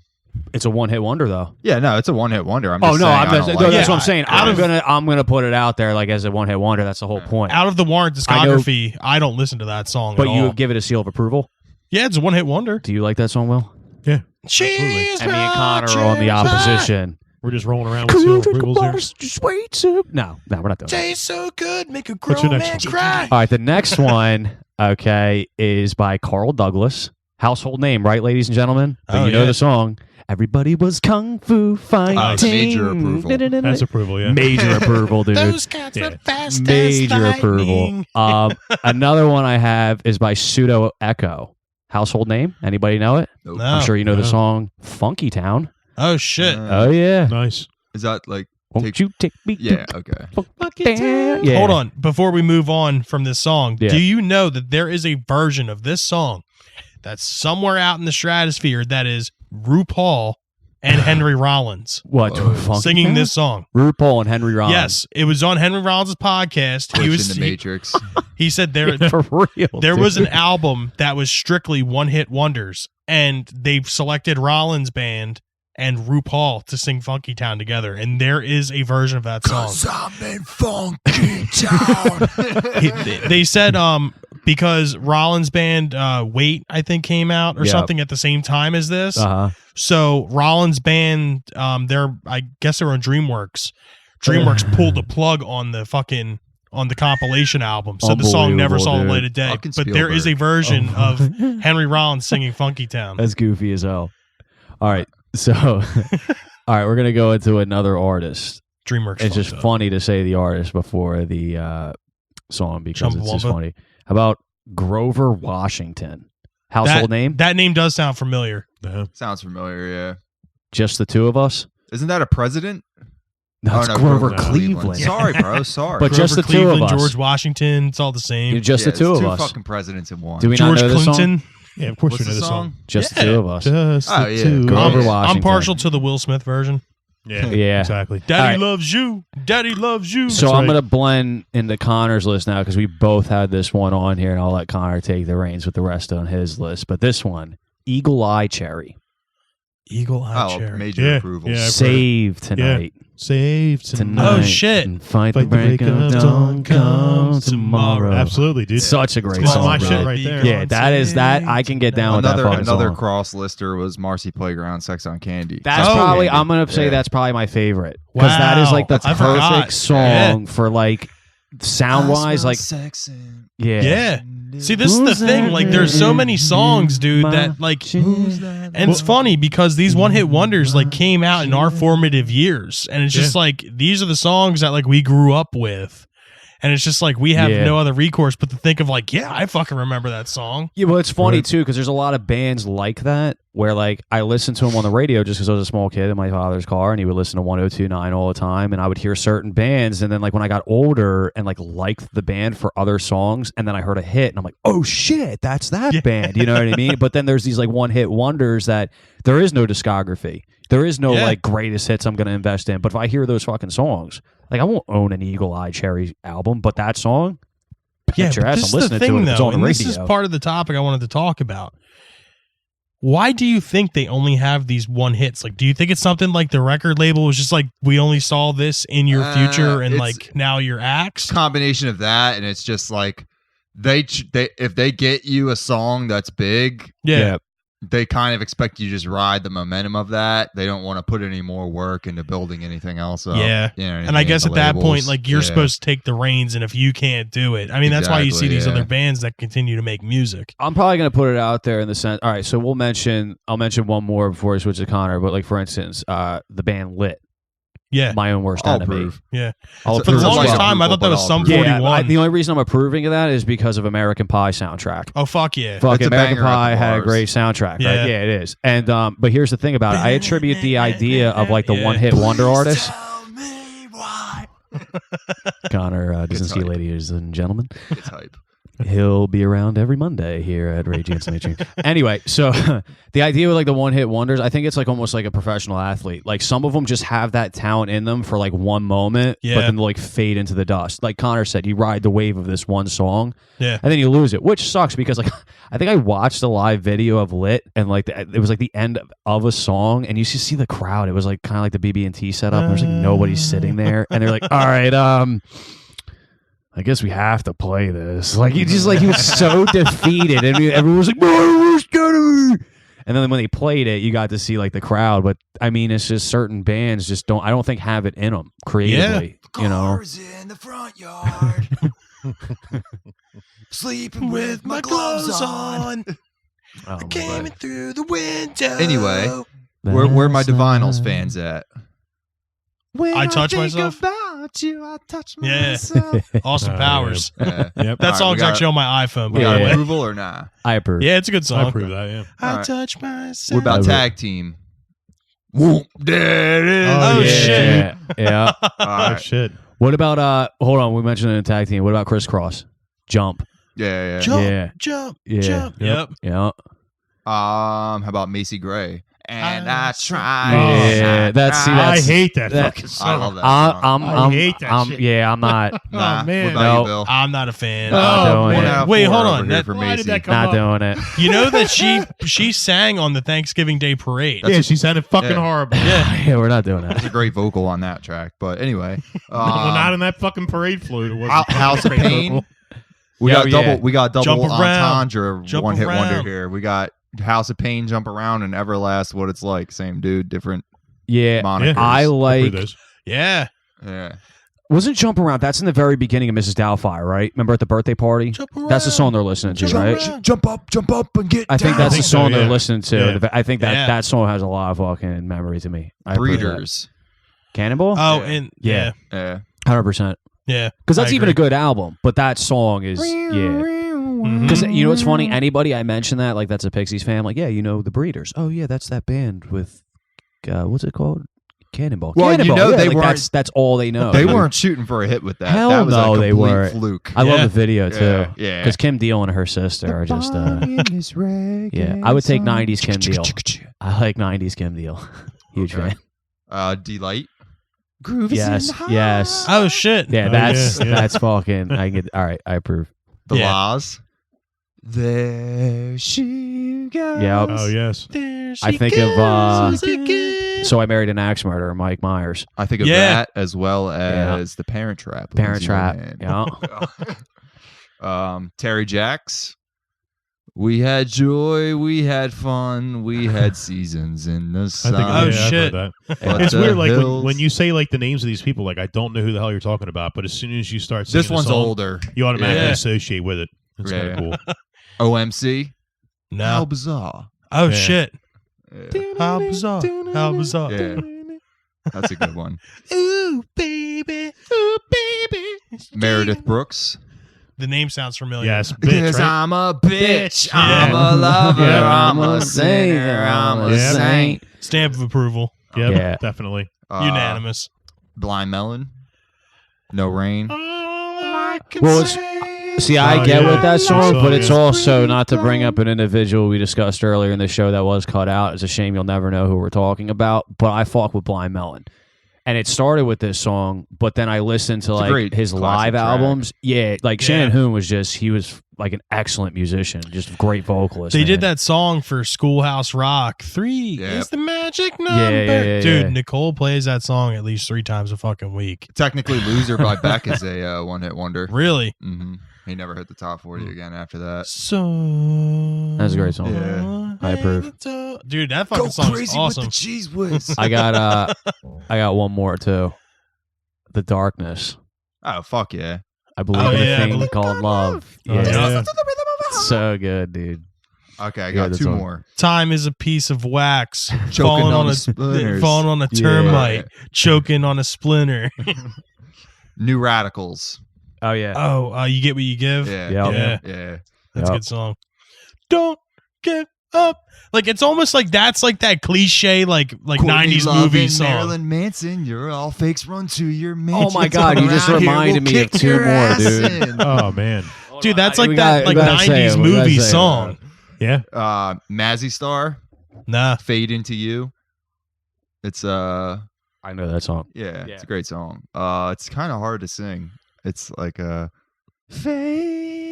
it's a one-hit wonder though. Yeah, no, it's a one-hit wonder. I'm Oh just no, saying I'm I just, don't no, like that's it. what I'm saying. out I'm gonna put it out there like as a one-hit wonder. That's the whole point. Out of the Warrant I know- discography, I don't listen to that song But at you all. give it a seal of approval. Yeah, it's a one-hit wonder. Do you like that song, Will? Yeah, She's And me and Connor are on the my opposition. we're just rolling around with seal approvals here. Just wait. No, we're not doing that. Tastes so good, make a What's grown your man next one? cry. All right, the next one, okay, is by Carl Douglas. Household name, right, ladies and gentlemen? But Oh, you know yeah. the song. Everybody was kung fu fighting. it's major approval. That's approval, yeah. Major approval, dude. Those cats Yeah. were fast Major as approval. lightning. Another one I have is by Pseudo Echo. Household name? Anybody know it? Nope. No. I'm sure you know the No. song Funky Town. Oh shit. Oh yeah. Nice. Is that like? Won't take- you take me? Yeah. Okay. to Funky Town? Yeah. Hold on, before we move on from this song, Yeah. do you know that there is a version of this song that's somewhere out in the stratosphere that is RuPaul and Henry Rollins What? Whoa. Funky singing Town? this song? RuPaul and Henry Rollins. Yes, it was on Henry Rollins' podcast. Glitch He was in the Matrix. he said there For real. there dude. was an album that was strictly one-hit wonders, and they've selected Rollins' band and RuPaul to sing Funky Town together, and there is a version of that song. I'm in Funky Town. They said because Rollins' band Wait, I think, came out or Yep. something at the same time as this. Uh-huh. So Rollins' band, I guess they were on DreamWorks. DreamWorks pulled the plug on the fucking on the compilation album, so the song never saw the Unbelievable, light of day. Fucking But there is a Spielberg. version of Henry Rollins singing Funky Town. That's goofy as hell. All right, so all right, we're gonna go into another artist. DreamWorks. It's just fucked up. funny to say the artist before the song because it's just Chumbawamba? funny. How about Grover Washington? Household name? That name does sound familiar. Yeah. Sounds familiar, yeah. Just the two of us? Isn't that a president? No, it's Oh, no, Grover Grover Cleveland. Sorry, bro. Sorry. But just Grover the two of Cleveland, us. George Washington, it's all the same. Just Yeah, the two it's of two us. fucking presidents in one. Do we George not know this song? Clinton. Yeah, of course What's we know the the song? song. Just Yeah. the two of us. Just Oh, the yeah. two. Grover I'm Washington. partial to the Will Smith version. Yeah, Yeah. exactly. Daddy All right. loves you. Daddy loves you. So That's I'm right. going to blend into Connor's list now because we both had this one on here, and I'll let Connor take the reins with the rest on his list. But this one, Eagle Eye Cherry, Eagle Eye Oh, Cherry. major Yeah, approval. yeah. I've heard it. Save Tonight. Save Tonight. Oh, shit. And fight the Fight the break of dawn come tomorrow. Absolutely, dude. Such a great That's song. my bro. shit right there. Yeah, that is that. I can get down with that fucking Another song. cross lister was Marcy Playground, Sex on Candy. That's Oh. probably, I'm going to say Yeah. that's probably my favorite. Because that is like the Wow. I forgot. perfect song for like sound wise. Like, yeah. Yeah. See, this is the thing. Like, there's so many songs, dude, that like, and it's funny because these one-hit wonders like came out in our formative years, and it's just like these are the songs that like we grew up with, and it's just like we have Yeah. no other recourse but to think of like, yeah, I fucking remember that song. Yeah, well, it's funny Right. too because there's a lot of bands like that where like I listened to them on the radio just because I was a small kid in my father's car and he would listen to 102.9 all the time, and I would hear certain bands, and then like when I got older and like liked the band for other songs, and then I heard a hit and I'm like, oh shit, that's that band, you know what I mean? But then there's these like one hit wonders that there is no discography, there is no Yeah. like greatest hits I'm gonna invest in, but if I hear those fucking songs, like I won't own an Eagle Eye Cherry album, but that song, Yeah, bet your but ass this I'm is the listening thing to it if it's though, on the and radio. this is part of the topic I wanted to talk about. Why do you think they only have these one hits? Like, do you think it's something like the record label was just like, we only saw this in your future, and it's- like now you're axed? Combination of that, and it's just like they if they get you a song that's big, Yeah. they kind of expect you to just ride the momentum of that. They don't want to put any more work into building anything else up. Yeah. You know what I And I mean? guess The at that point, labels. like you're Yeah. supposed to take the reins, and if you can't do it, I mean, that's why you see Exactly, these yeah. other bands that continue to make music. I'm probably going to put it out there in the sense. All right, so I'll mention one more before we switch to Connor. But like for instance, the band Lit, Yeah, My Own Worst I'll Enemy. approve. yeah. I'll For For the approve as longest well. time, I thought that was Sum Yeah, 41. The only reason I'm approving of that is because of American Pie soundtrack. Oh fuck yeah! Fucking It's a American banger at the Pie had a bars. great soundtrack, Yeah. right? Yeah, it is. And but here's the thing about it: I attribute the idea of like the Yeah. one-hit wonder artist. Tell me why. Connor Dizinski, hype. ladies and gentlemen. It's hype. He'll be around every Monday here at Ray Jansen Itching. Anyway, so the idea with like the one hit wonders, I think it's like almost like a professional athlete. Like some of them just have that talent in them for like one moment, but Yeah. then they'll like fade into the dust. Like Connor said, you ride the wave of this one song, Yeah. and then you lose it, which sucks because like I think I watched a live video of Lit, and like it was like the end of a song, and you just see the crowd. It was like kind of like the BB&T setup. And there's like nobody sitting there, and they're like, "All right, I guess we have to play this." Like he just like he was so defeated, and everyone was like, "No, it's gonna be." And then when they played it, you got to see like the crowd. But I mean, it's just certain bands just don't. I don't think have it in them creatively. You know, in the front yard. Sleeping With my clothes on, Oh, my came in through the window. Anyway, God. where my Divinals fans at? I touch myself. About you, I touch Yeah. Austin Oh, Powers. Yeah. Yep. That All right, song's we got- actually on my iPhone. We By got the way. approval or nah? I approve. Yeah, it's a good I song. approve that. Yeah. I Alright. touch myself. What about Okay. tag team? Whoop, there it is. Oh, shit. Yeah. All Oh right. shit. What about hold on, we mentioned it in a tag team. What about Crisscross? Jump. Yeah, Jump, Yeah. jump, Yeah. jump. Yep. Yep. Yeah. How about Macy Gray? And I tried. Yeah, that's- see, I that's- hate that that- fucking I song. love that. song. I'm hate that I'm shit. yeah, I'm not Nah, Oh, man. What about No. you, Bill? I'm not a fan. Not Oh, doing One it. out of Wait, four hold over on. here That- for why did Macy. that come not up? doing it. You know that she sang on the Thanksgiving Day parade. Yeah, she sounded fucking Yeah. horrible. Yeah. Yeah, we're not doing There's that. a great vocal on that track. But anyway, well, not in that fucking parade flute. It wasn't House of great Pain. vocal. we Yeah, got yeah. double. We got double Jump around. entendre. Jump One hit wonder around. here. We got House of Pain, Jump Around, and Everlast. What it's like. Same dude, different Yeah, monikers. I Approve like those. Yeah. Yeah. Wasn't Jump Around? That's in the very beginning of Mrs. Doubtfire, right? Remember at the birthday party? That's the song they're listening to, right? Jump up, and get I think down. that's I the think so, song yeah. they're listening to. Yeah. I think that Yeah. that song has a lot of fucking memory to me. I approve that. Breeders. Cannonball? Oh, Yeah. and Yeah. Yeah. 100%. yeah. Because that's I even a agree. good album. But that song is, Because you know what's funny? Anybody I mention that, like that's a Pixies fan, like, yeah, you know the Breeders. Oh, yeah, that's that band with, what's it called? Cannonball. Well, you Cannonball, know yeah, they like, weren't- that's all they know. They dude. weren't shooting for a hit with that. Hell that was no, a they complete weren't. fluke. I love Yeah. the video, too. Yeah. Because Kim Deal and her sister are just, yeah, I would take 90s Kim Deal. I like 90s Kim Deal. Huge Okay. fan. Delight. Groove Yes, yes. Oh shit. Yeah, Oh, that's yeah, yeah. that's fucking. I get. All right, I approve. The Yeah. Laws. There she goes. Yep. Oh yes. There I she think of, goes again. So I married an axe murderer, Mike Myers. I think of Yeah. that as well as The Parent Trap. with Parent Lindsay Trap. Lohan. Yeah. Terry Jacks. We had joy, we had fun, we had seasons in the I sun. think Oh, I've shit. heard that. But It's the weird, like hills- when you say like the names of these people, like I don't know who the hell you're talking about, but as soon as you start singing This the one's song, older. you automatically Yeah. associate with it. It's Yeah. kind of cool. OMC. How No. bizarre. Oh Yeah. shit. Yeah. How bizarre. How bizarre. Yeah. That's a good one. Ooh baby. Ooh baby. Meredith Brooks. The name sounds familiar. Yes, bitch. Right? I'm a bitch. Bitch. I'm Yeah. a lover. Yeah. I'm a sinner. I'm a Yeah. saint. Stamp of approval. Yep, Yeah. definitely. Unanimous. Blind Melon. No Rain. Well, See, I Oh, get yeah. with that song, Song, but it's yeah. also not to bring up an individual we discussed earlier in the show that was cut out. It's a shame you'll never know who we're talking about. But I fuck with Blind Melon. And it started with this song, but then I listened to It's a like great his classic live track. albums. Yeah, like Yeah. Shannon Hoon he was like an excellent musician, just a great vocalist. They man. did that song for Schoolhouse Rock. 3 Yep. is the magic number. yeah, Dude, yeah. Nicole plays that song at least 3 times a fucking week. Technically, Loser by Beck is a one-hit wonder. Really? hmm He never hit the top 40 again after that. So That's a great song. Yeah. I approve. Dude, that fucking song is awesome. cheese whiz. I got one more too. The Darkness. Oh, fuck yeah. I believe Oh, in yeah, a thing believe- called love. Oh, Yeah. yeah. So good, dude. Okay, I Yeah, got that's 2 all. more. Time is a piece of wax Choking falling on on the a splinters. falling on a Yeah. termite, choking on a splinter. New Radicals. Oh yeah. Oh, you get what you give. Yeah. Yep. Yeah. Yeah. That's a Yep. good song. Don't give up. Like it's almost like that's like that cliche like Courtney 90s Love movie and song. Marilyn Manson, you're all fakes, run to your mansion. Oh my God, you just Around here, reminded we'll me of kick 2 your more, ass dude. in. Oh man. Dude, that's like We that gotta- like we gotta say 90s it, we gotta movie say it. song. Yeah. Mazzy Star, Nah. Fade Into You. It's I know that song. yeah, Yeah. it's a great song. It's kind of hard to sing. It's like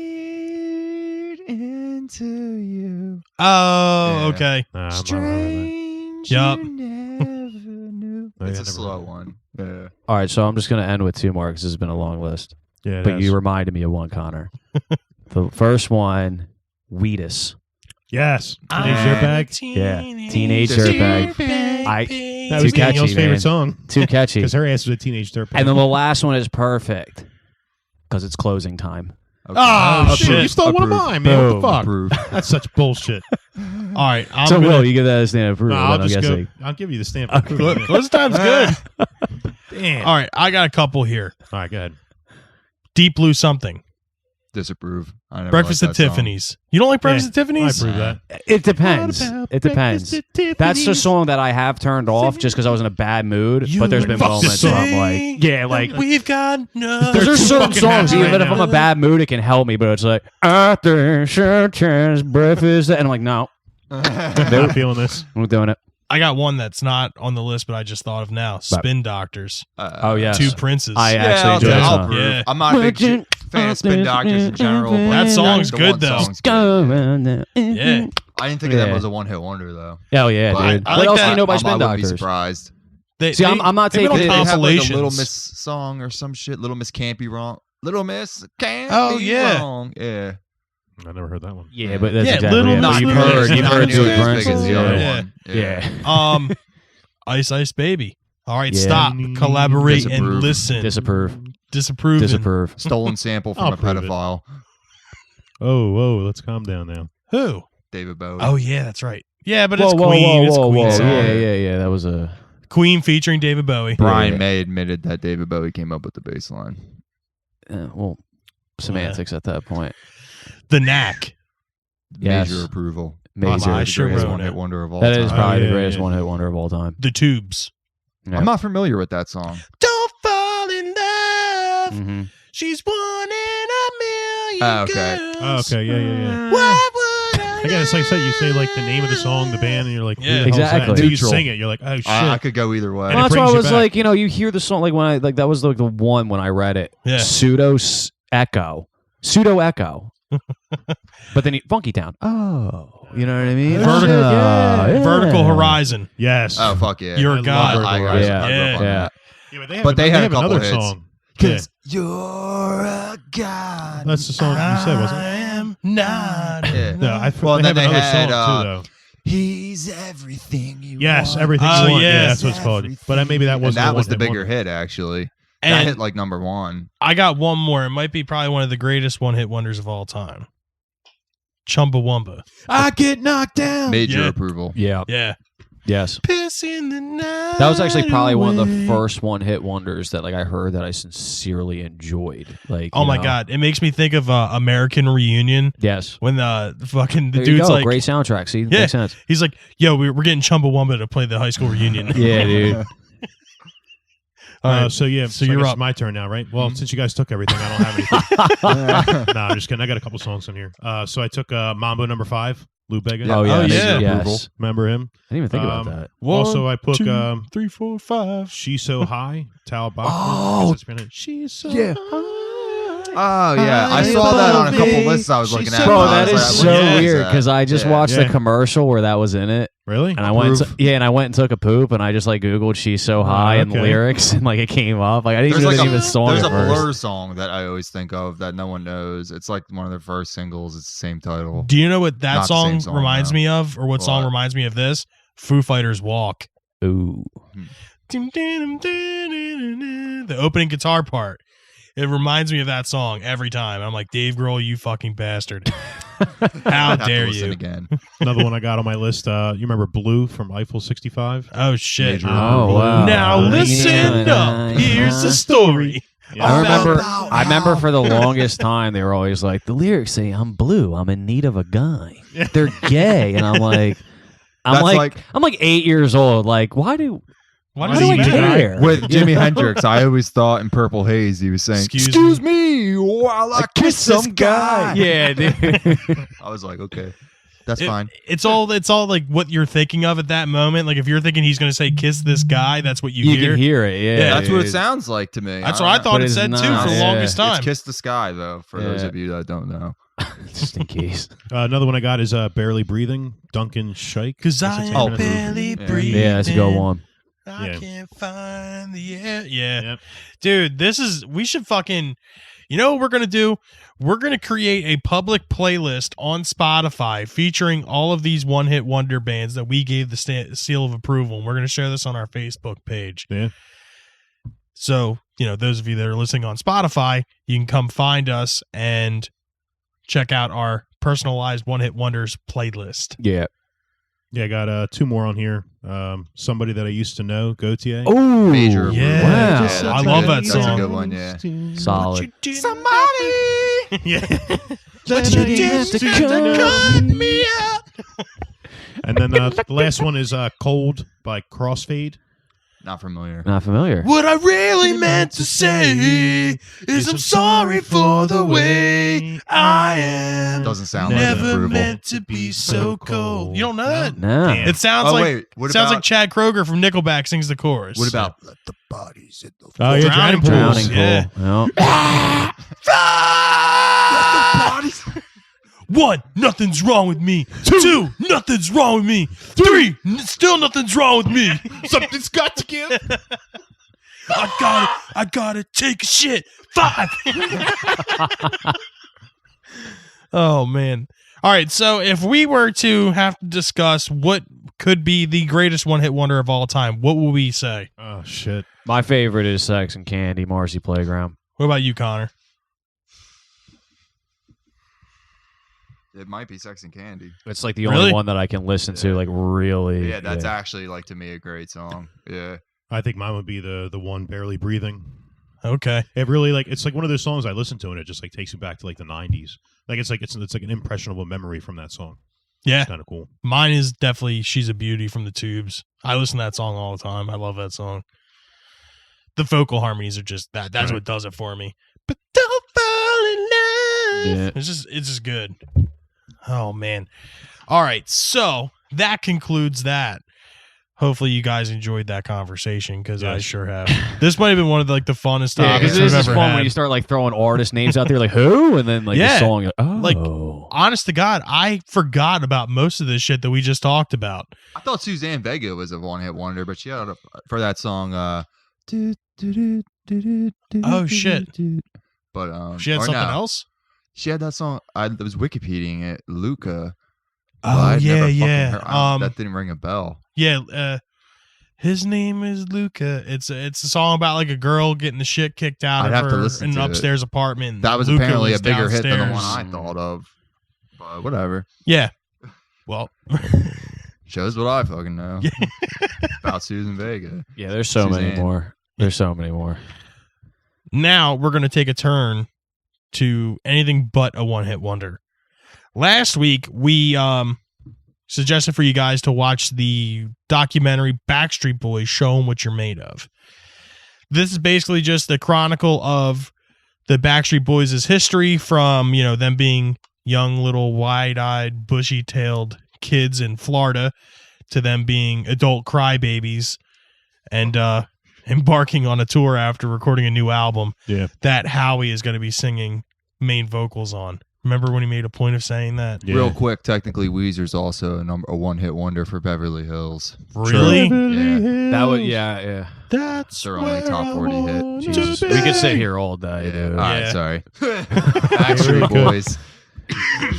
fade into you. Oh, Yeah. okay. Nah, I'm not Strange. Yup. You never knew. Oh, yeah, It's a never slow heard one. Yeah. All right, so I'm just gonna end with 2 more because this has been a long list. Yeah, But you reminded me of one, Connor. The first one, Wheatus. yes. Teenage Dirtbag. Yeah, Teenage Dirtbag. That Too was catchy, Danielle's favorite man. song Too catchy. because her ass was a teenage dirtbag. And then the last one is perfect because it's closing time. Okay. Oh, shit, shit. you stole one of Approved. mine, man. What the Boom. fuck? Approved. That's such bullshit. All right. I'm So, gonna, Will, you give that a stand of No, approval? I'll I'm just go. guessing. I'll give you the stamp. Okay. of approval. Close time's good. Damn. All right. I got a couple here. All right, go ahead. Deep Blue Something. Disapprove. I never Breakfast liked at that song. Tiffany's. You don't like Breakfast Yeah, at Tiffany's? I approve that. It depends. It depends. That's the song that I have turned off just because I was in a bad mood. You But there's been would moments say where I'm like, yeah, like. We've got no. Because there's too certain fucking songs, happy even right if I'm now. a bad mood, it can help me. But it's like, after church's breakfast. And I'm like, no, I'm not feeling this. I'm not doing it. I got one that's not on the list, but I just thought of now. Spin Doctors. Oh, yes. Two Princes. I Yeah, actually I'll enjoy take- that I'll song. approve. Yeah. I'm not a big fan of Spin Doctors in general. But That song's the good, one though. song's good. Yeah. I didn't think of them Yeah. as a one-hit wonder, though. Oh, yeah, But dude. I What like else that. do you know by I Spin wouldn't be Doctors? surprised. See, I'm not they've been taking- on They have like a compilations. Little Miss song or some shit. Little Miss Can't Be Wrong. Little Miss Can't Oh, Be yeah. Wrong. Yeah. I never heard that one. Yeah, but that's Yeah, exactly Little it. Miss But you've Little heard, Miss you've not heard nearly Two as big Princes. as the Yeah. other Yeah. one. Yeah. Ice Ice Baby. All right, Yeah. stop. Collaborate and Disapprove. listen. Disapprove. Disapprove. Disapprove. Stolen sample from I'll a prove it. pedophile. Oh, whoa, let's calm down now. Who? David Bowie. Oh yeah, that's right. Yeah, but Whoa, it's whoa, Queen. whoa, It's whoa, Queen whoa. song. Yeah. That was a. Queen featuring David Bowie. Brian Yeah. May admitted that David Bowie came up with the bass line. Well, semantics at that point. The Knack. Yes. Major approval. Major. Possibly I the sure greatest wrote one-hit it. wonder of all That time. is probably yeah, the greatest yeah. one-hit wonder of all time. The Tubes. Yeah. I'm not familiar with that song. Don't fall in love. Mm-hmm. She's one in a million. Ah, okay. girls. Oh, okay, yeah. What would I Again, it's like you say like the name of the song, the band, and you're like, Yeah. who the hell's that? Exactly. Until you Neutral. sing it, you're like, oh shit. I could go either way. And Well, it that's why I brings you was back. like, you hear the song like when I that was like the one when I read it. Yeah. Pseudo echo. But then Funky Town. Oh, you know what I mean? Vertical- Shit, yeah. Vertical Horizon. Yes. Oh, fuck yeah. You're I a love god. Vertical I Horizon. grew up Yeah. on that. Yeah, But they had a couple another hits. song. Yeah. 'Cause you're a god. That's the song you said, wasn't I it? am not. Yeah. No, I Well, they then have they another had, song too, though. He's everything you Yes, want. everything Oh, you want. yes. Yeah, that's what it's called. But maybe that And wasn't that was the one-hit bigger wonder. hit, actually. That And hit like number one. I got one more. It might be probably one of the greatest one-hit wonders of all time. Chumbawamba. I get knocked down. Major Yeah. approval. Yeah. Yeah. Yes. Piss in the night. That was actually probably one of the away. first one-hit wonders that I heard that I sincerely enjoyed. Like, Oh you my know. god! It makes me think of American Reunion Yes. when the fucking the There you dude's go. like, Great soundtrack. See, Yeah. makes sense. he's like, "Yo, we're getting Chumbawamba to play the high school reunion." Yeah, dude. All right. So yeah, So I you're guess up. it's my turn now, right? Well, since you guys took everything, I don't have anything. No, I'm just kidding. I got a couple songs in here. So I took Mambo number 5, Lou Bega. Yeah. Oh yeah. Oh, major yeah. approval. Yes. Remember him? I didn't even think about Um, that. Also, I put 2, 3, 4, 5. She's So High, Tal Bachman. Oh, She's So yeah. High. Oh, yeah. I saw that on a couple lists I was looking at. Bro, and I that was is like, so what weird that? because I just Yeah. watched the Yeah. commercial where that was in it, Really? and I went, Proof. and I went and took a poop, and I just like Googled "She's So High" and the okay. lyrics, and like it came up. Like I didn't There's even like know the a, name of the song there's at a first. Blur song that I always think of that no one knows. It's like one of their first singles. It's the same title. Do you know what that Not the song, same song, reminds no. me of, or what song What? reminds me of this? Foo Fighters' "Walk." Ooh, The opening guitar part. It reminds me of that song every time. I'm like, Dave Grohl, you fucking bastard. How I'd have to dare listen you? again. Another one I got on my list. You remember Blue from Eiffel 65? Oh, shit. Major oh wow! Now Yeah. listen up. Here's the story. I remember. About I remember for the longest time they were always like the lyrics say I'm blue, I'm in need of a guy. They're gay, and I'm like, That's like- I'm like 8 years old. Like, why do Why why does do he I need a guy? care? With Jimi You know? Hendrix, I always thought in Purple Haze he was saying, Excuse me while I kiss some guy." Yeah, dude. I was like, okay, that's It- fine. It's all like what you're thinking of at that moment. Like if you're thinking he's going to say "kiss this guy," that's what you, You hear. can hear it. Yeah, Yeah, That's what it dude. sounds like to me. That's what I thought But it it's said too not. for the Yeah. longest time. It's Kiss the Sky, though, for those Yeah. of you that don't know. Just in case. Another one I got is Barely Breathing, Duncan Sheik. Cause That's I a am 10-minute movie. barely Yeah. breathing. Yeah, that's a good one. I Yeah. can't find the air. Yeah. Yep. Dude, we should fucking, you know what we're going to do? We're going to create a public playlist on Spotify featuring all of these one-hit wonder bands that we gave the seal of approval. And we're going to share this on our Facebook page. Yeah. So, those of you that are listening on Spotify, you can come find us and check out our personalized one-hit wonders playlist. Yeah. Yeah, I got 2 more on here. Somebody that I used to know, Gautier. Oh, Major Yeah. approval. Wow. that's I a love good- that That's song. a good one, yeah. solid. Somebody! yeah. But you didn't have to cut me out. And then the last one is Cold by Crossfade. Not familiar. Not familiar. What I really meant to say is I'm sorry for the way I am. Doesn't sound like Never approval. meant to be so cold. You don't know that? No. Damn. It sounds Oh, like wait. What sounds about, like Chad Kroger from Nickelback sings the chorus. what about Let the Bodies in the Oh, yeah, Drowning Drowning Pools. Drowning Yeah. pool. Yeah. Bodies? 1, nothing's wrong with me. 2, nothing's wrong with me. 3, still nothing's wrong with me. Something's got to give. I gotta take a shit. 5. Oh man. All right, so if we were to have to discuss what could be the greatest one-hit wonder of all time, what will we say? Oh, shit. My favorite is Sex and Candy, Marcy Playground. What about you, Connor? It might be Sex and Candy. It's like the Really? only one that I can listen to. Like really. Yeah, that's actually like to me a great song. Yeah. I think mine would be the one Barely Breathing. Okay. It really it's like one of those songs I listen to and it just like takes me back to like the 90s. Like it's like an impressionable memory from that song. Yeah. It's kind of cool. Mine is definitely She's a Beauty from the Tubes. I listen to that song all the time. I love that song. The vocal harmonies are just that's Right. what does it for me. But don't fall in love. Yeah. It's just good. Oh man. All right. So that concludes that. Hopefully you guys enjoyed that conversation because I Yes. sure have. This might have been one of the fun Yeah, topics because we've this is ever fun had. when you start like throwing artist names out there, like who, and then like Yeah. the song. You're like, oh, Like, honest to God, I forgot about most of this shit that we just talked about. I thought Suzanne Vega was a one-hit wonder, but she had for that song. Oh, shit. But She had or something no. else? She had that song. I was Wikipediaing it, Luca. but Oh, I'd never yeah, fucking yeah. heard- that didn't ring a bell. Yeah, his name is Luca. It's a song about like a girl getting the shit kicked out I'd of have to her listen in an to it. upstairs apartment. That was Luca apparently was a bigger hit than the one downstairs. I thought of. But whatever. Yeah. Well, Shows what I fucking know Yeah. about Susan Vega. yeah. There's so many Suzanne. more. There's so many more. now we're going to take a turn to anything but a one-hit wonder. Last week, we suggested for you guys to watch the documentary Backstreet Boys, Show 'Em What You're Made Of. This is basically just the chronicle of the Backstreet Boys' history from, them being young, little, wide-eyed, bushy-tailed kids in Florida to them being adult crybabies and embarking on a tour after recording a new album Yeah. that Howie is going to be singing main vocals on. Remember when he made a point of saying that? Yeah. Real quick, technically, Weezer's also a one-hit wonder for Beverly Hills. Really? Yeah. That would, yeah. That's Their only top 40 hit. Jesus, we could sit here all day, Yeah. dude. All right, Yeah. sorry. Backstreet Boys.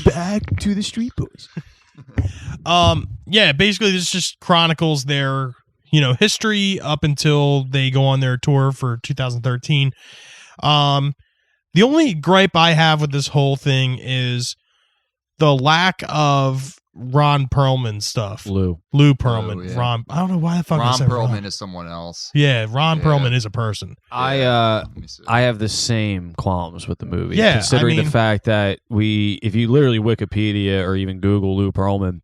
Back to the Street Boys. Yeah, basically this just chronicles their, history up until they go on their tour for 2013. The only gripe I have with this whole thing is the lack of Ron Perlman stuff. Lou. Lou Pearlman. yeah. Ron. I don't know why the fuck I Ron said Perlman Ron. is someone else. Yeah, Ron Yeah. Perlman is a person. Let me see. I have the same qualms with the movie. Yeah, considering I mean- the fact that if you literally Wikipedia or even Google Lou Pearlman,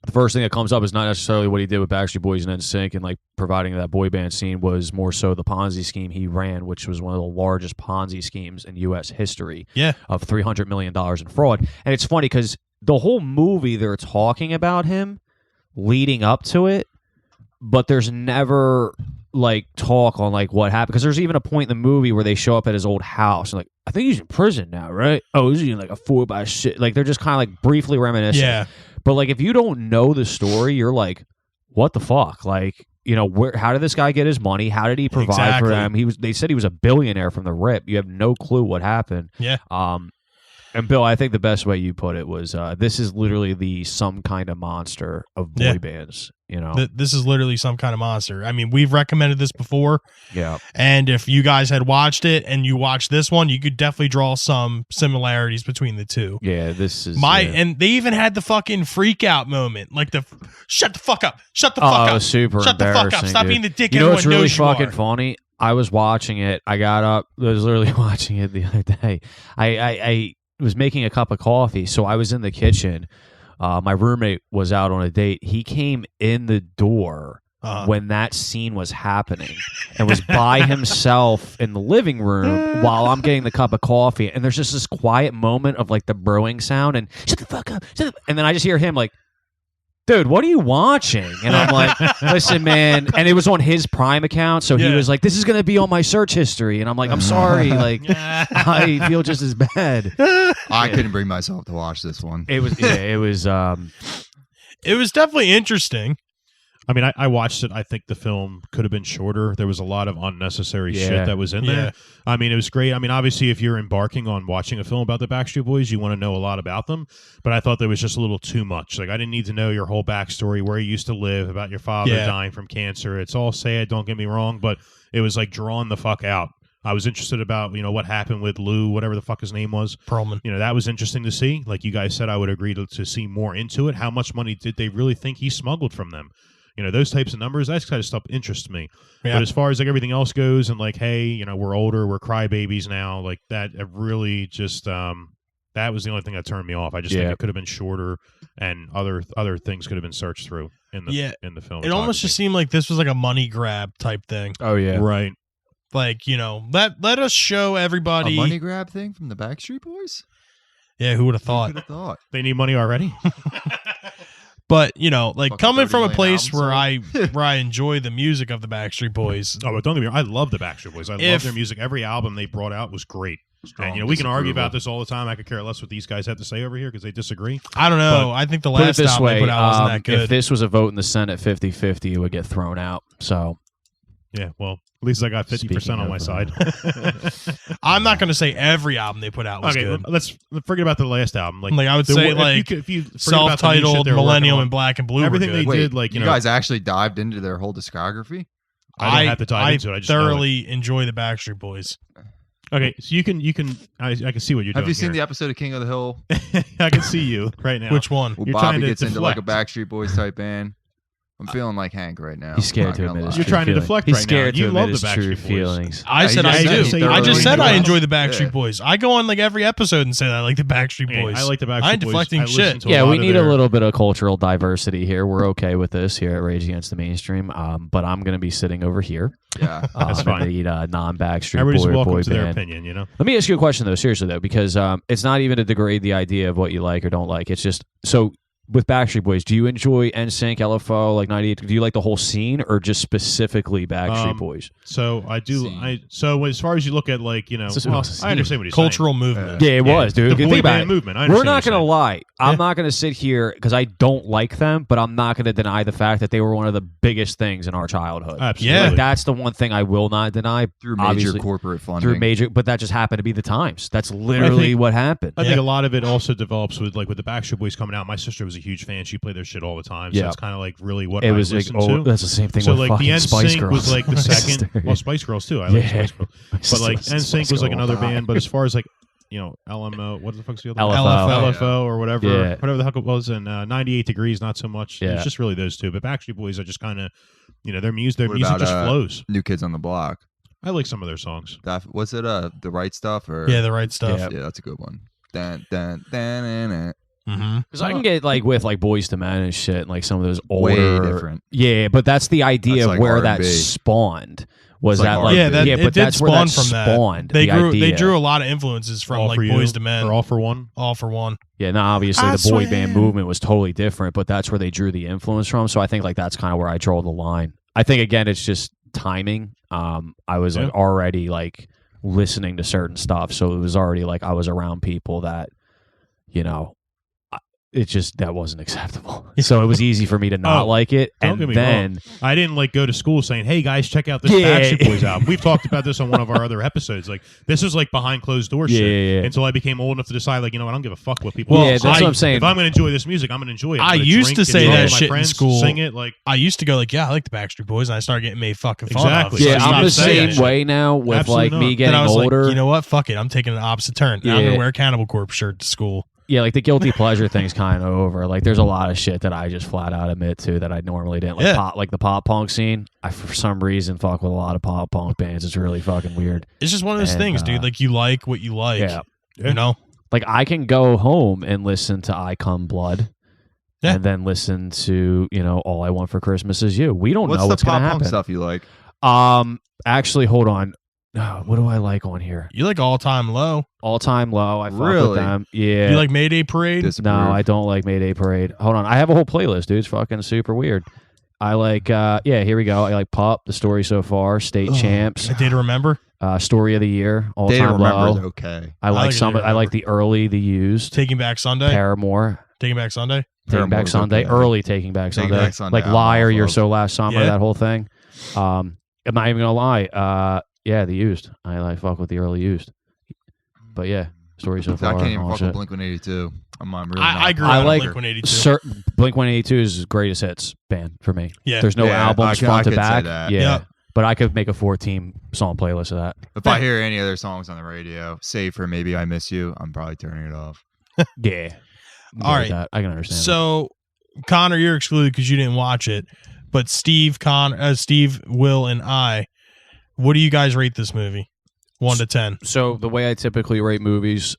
the first thing that comes up is not necessarily what he did with Backstreet Boys and NSYNC and like providing that boy band scene, was more so the Ponzi scheme he ran, which was one of the largest Ponzi schemes in U.S. history. Yeah. Of $300 million in fraud. And it's funny because the whole movie they're talking about him leading up to it, but there's never like talk on like what happened, because there's even a point in the movie where they show up at his old house and like, I think he's in prison now, right? Oh, he's in like a 4x6. Like they're just kind of like briefly reminiscing. Yeah. But like if you don't know the story, you're like, what the fuck? Like, how did this guy get his money? How did he provide Exactly. for them? They said he was a billionaire from the rip. You have no clue what happened. Yeah. And Bill, I think the best way you put it was this is literally the Some Kind of Monster of boy Yeah. bands, This is literally some kind of monster. I mean, we've recommended this before, Yeah. and if you guys had watched it and you watched this one, you could definitely draw some similarities between the two. Yeah, this is And they even had the fucking freak out moment, like the shut the fuck up, shut the Oh, fuck it up, was super shut the fuck up, embarrassing, stop dude. being the dick You know everyone what's really knows you fucking are. funny? I was watching it. I got up. I was literally watching it the other day. I was making a cup of coffee, so I was in the kitchen. My roommate was out on a date. He came in the door when that scene was happening and was by himself in the living room while I'm getting the cup of coffee. And there's just this quiet moment of like the brewing sound and shut the fuck up. And then I just hear him like, dude, what are you watching? And I'm like, listen, man. And it was on his Prime account. So he Yeah. was like, this is going to be on my search history. And I'm like, I'm sorry. Like, I feel just as bad. I couldn't bring myself to watch this one. It was, It was definitely interesting. I mean, I watched it. I think the film could have been shorter. There was a lot of unnecessary Yeah. shit that was in Yeah. there. I mean, it was great. I mean, obviously, if you're embarking on watching a film about the Backstreet Boys, you want to know a lot about them. But I thought there was just a little too much. Like, I didn't need to know your whole backstory, where you used to live, about your father Yeah. dying from cancer. It's all sad, don't get me wrong, but it was like drawn the fuck out I was interested about what happened with Lou, whatever the fuck his name was. Perlman. That was interesting to see. Like you guys said, I would agree to see more into it. How much money did they really think he smuggled from them? Those types of numbers, that kind of stuff interests me. Yeah. But as far as like everything else goes, and like, hey, we're older, we're crybabies now, like that really just that was the only thing that turned me off. I just think it could have been shorter, and other things could have been searched through in the film. It almost just seemed like this was like a money grab type thing. Oh yeah. Right. Like, let us show everybody. A money grab thing from the Backstreet Boys? Yeah, who would have Who thought? could have thought? They need money already. But like Fucking coming 30 from a million place albums where I enjoy the music of the Backstreet Boys. Oh, but don't get me wrong. I love the Backstreet Boys. I love their music. Every album they brought out was great. Strong And we can argue disapproval. about this all the time. I could care less what these guys have to say over here because they disagree. I don't know. But I think the Put it last this album they way, put out wasn't that good. if this was a vote in the Senate 50-50, it would get thrown out. So Yeah, well, at least I got 50% on my side. I'm not going to say every album they put out was Okay, good. let's forget about the last album. Like Like, I would the- say, if like, if you forget about the new shit self-titled they were working Millennium on, and Black and Blue everything were good. they Wait, did, like, you guys actually dived into their whole discography? I don't have to dive into it. I just know it. thoroughly enjoy the Backstreet Boys. Okay, so you can. I can see what you're Have doing. you seen the episode of King of the Hill? I can see you right now. Which one? Well, You're trying Bobby to gets into like a deflect. Backstreet Boys type band. I'm feeling like Hank right now. he's scared I'm to not gonna admit his lie. You're true trying to feelings. deflect He's right now. scared You to admit love his the true Backstreet Boys. feelings. I said you I just do. say you I just really said do. I enjoy the Backstreet Yeah. Boys. I go on like every episode and say that I like the Backstreet Yeah, Boys. I like the Backstreet I ain't Boys. deflecting I listen shit. to a Yeah, lot we of need their- a little bit of cultural diversity here. We're okay with this here at Rage Against the Mainstream. But I'm going to be sitting over here. Yeah. That's fine. The non-Backstreet Everybody's boy welcome to their band. opinion. Let me ask you a question though, seriously though, because it's not even to degrade the idea of what you like or don't like. It's just so with Backstreet Boys, do you enjoy NSYNC, LFO, like 98? Do you like the whole scene or just specifically Backstreet Boys? So I do. Scene. So as far as you look at like It's well, a I understand what he's Cultural movement. Yeah, it was, dude. The Think boy about band it. movement. I We're understand not what you're going to lie. I'm Yeah. not going to sit here because I don't like them, but I'm not going to deny the fact that they were one of the biggest things in our childhood. saying. Absolutely. Yeah. Like, that's the one thing I will not deny. Through major Obviously, corporate funding. through major, but that just happened to be the times. That's literally think- what happened. I think Yeah. a lot of it also develops with the Backstreet Boys coming out. My sister was a huge fan. She played their shit all the time. So Yeah. it's kind of like really what It I was like, listened to. that's the same thing So with like the fucking Spice NSYNC Girls. was like the My second. sister- Well, Spice Girls too. I like Yeah. Spice Girls. my But sister like listens to NSYNC Spice was like Girl all another the time. band. But as far as like LMO, what the fuck's the other LFO. one? LFO or whatever, Yeah. whatever the heck it was, and 98 Degrees, not so much. Yeah. It's just really those two. But Backstreet Boys are just kind of, their music What just about, flows. New Kids on the Block. I like some of their songs. Was it The Right Stuff? Or Yeah, the right stuff. Yeah. Yeah, that's a good one. Dun, dun, dun, dun, dun. Mm-hmm. Because I can get like with like Boys to Men and shit, and like some of those Way older. different. Yeah, but that's the idea That's of like where that R&B. spawned. Was It's like that R&B. like Yeah, that, yeah, it but did that's where spawn that from that. spawned. They the grew. idea. They drew a lot of influences from All like for Boys You, to Men, or All for One. All for One. Yeah, now obviously I the boy band swear. movement was totally different, but that's where they drew the influence from. So I think like that's kind of where I draw the line. I think again it's just timing. I was like already like listening to certain stuff, so it was already like I was around people that, it just that wasn't acceptable. So it was easy for me to not Oh, like it. don't And get me then I didn't like go to school saying, "Hey guys, check out this Yeah. Backstreet Boys album." We've talked about this on one of our other episodes. Like this is like behind closed doors Yeah, shit. yeah, yeah. Until I became old enough to decide, like, I don't give a fuck what people. Well, think. that's what I'm saying. If I'm going to enjoy this music, I'm going to enjoy it. I'm I gonna used drink to and say enjoy it that with my shit in friends, school. Sing it like I used to go like, yeah, I like the Backstreet Boys, and I started getting made fucking fun Exactly. of. So yeah, I I'm stopped the saying same that shit. way now with Absolutely like not. me Then getting I was older. like, you know what? Fuck it. I'm taking an opposite turn. Now I'm Yeah. gonna wear a Cannibal Corpse shirt to school. Yeah, like the guilty pleasure thing's kind of over. Like, there's a lot of shit that I just flat out admit to that I normally didn't. Like, Yeah. like the pop punk scene. I, for some reason, fuck with a lot of pop punk bands. It's really fucking weird. It's just one of those And, things, dude. Like you like what you like. Yeah. You know. Like, I can go home and listen to I Come Blood. Yeah. And then listen to, All I Want for Christmas Is You. We don't What's know the what's pop going to punk happen. stuff you like? Actually, hold on. What do I like on here? You like All Time Low. All Time Low. I fuck Really? with them. Yeah. You like Mayday Parade. Disapprove. No, I don't like Mayday Parade. Hold on. I have a whole playlist, dude. It's fucking super weird. I like, here we go. I like Pop, The Story So Far, State Ugh. Champs, A Day to Remember. Story of the Year, All They Time don't remember. Low. Is okay. I like like some. A Day to I like Remember. the early, the used, Taking Back Sunday. Paramore, Taking Back Sunday. Taking Back Paramore's Sunday, okay. early Taking Back Taking Sunday, Back Sunday, like I'm Liar, off You're of. So Last Summer, Yeah. that whole thing. I'm not even gonna lie. Yeah, the used. I like fuck with the early used. But yeah, Story So I Far. can't even all fuck shit. with Blink 182. I'm really I grew I out of like Blink 182. Blink 182 is greatest hits band for me. Yeah. There's no Yeah, albums I front to could say back. that. Yeah. Yeah. But I could make a 4-team song playlist of that. If I hear any other songs on the radio, save for Maybe I Miss You, I'm probably turning it off. Yeah. All right. I can understand. So, Connor, you're excluded because you didn't watch it. But Steve, Will, and I, what do you guys rate this movie? 1 to 10. So the way I typically rate movies,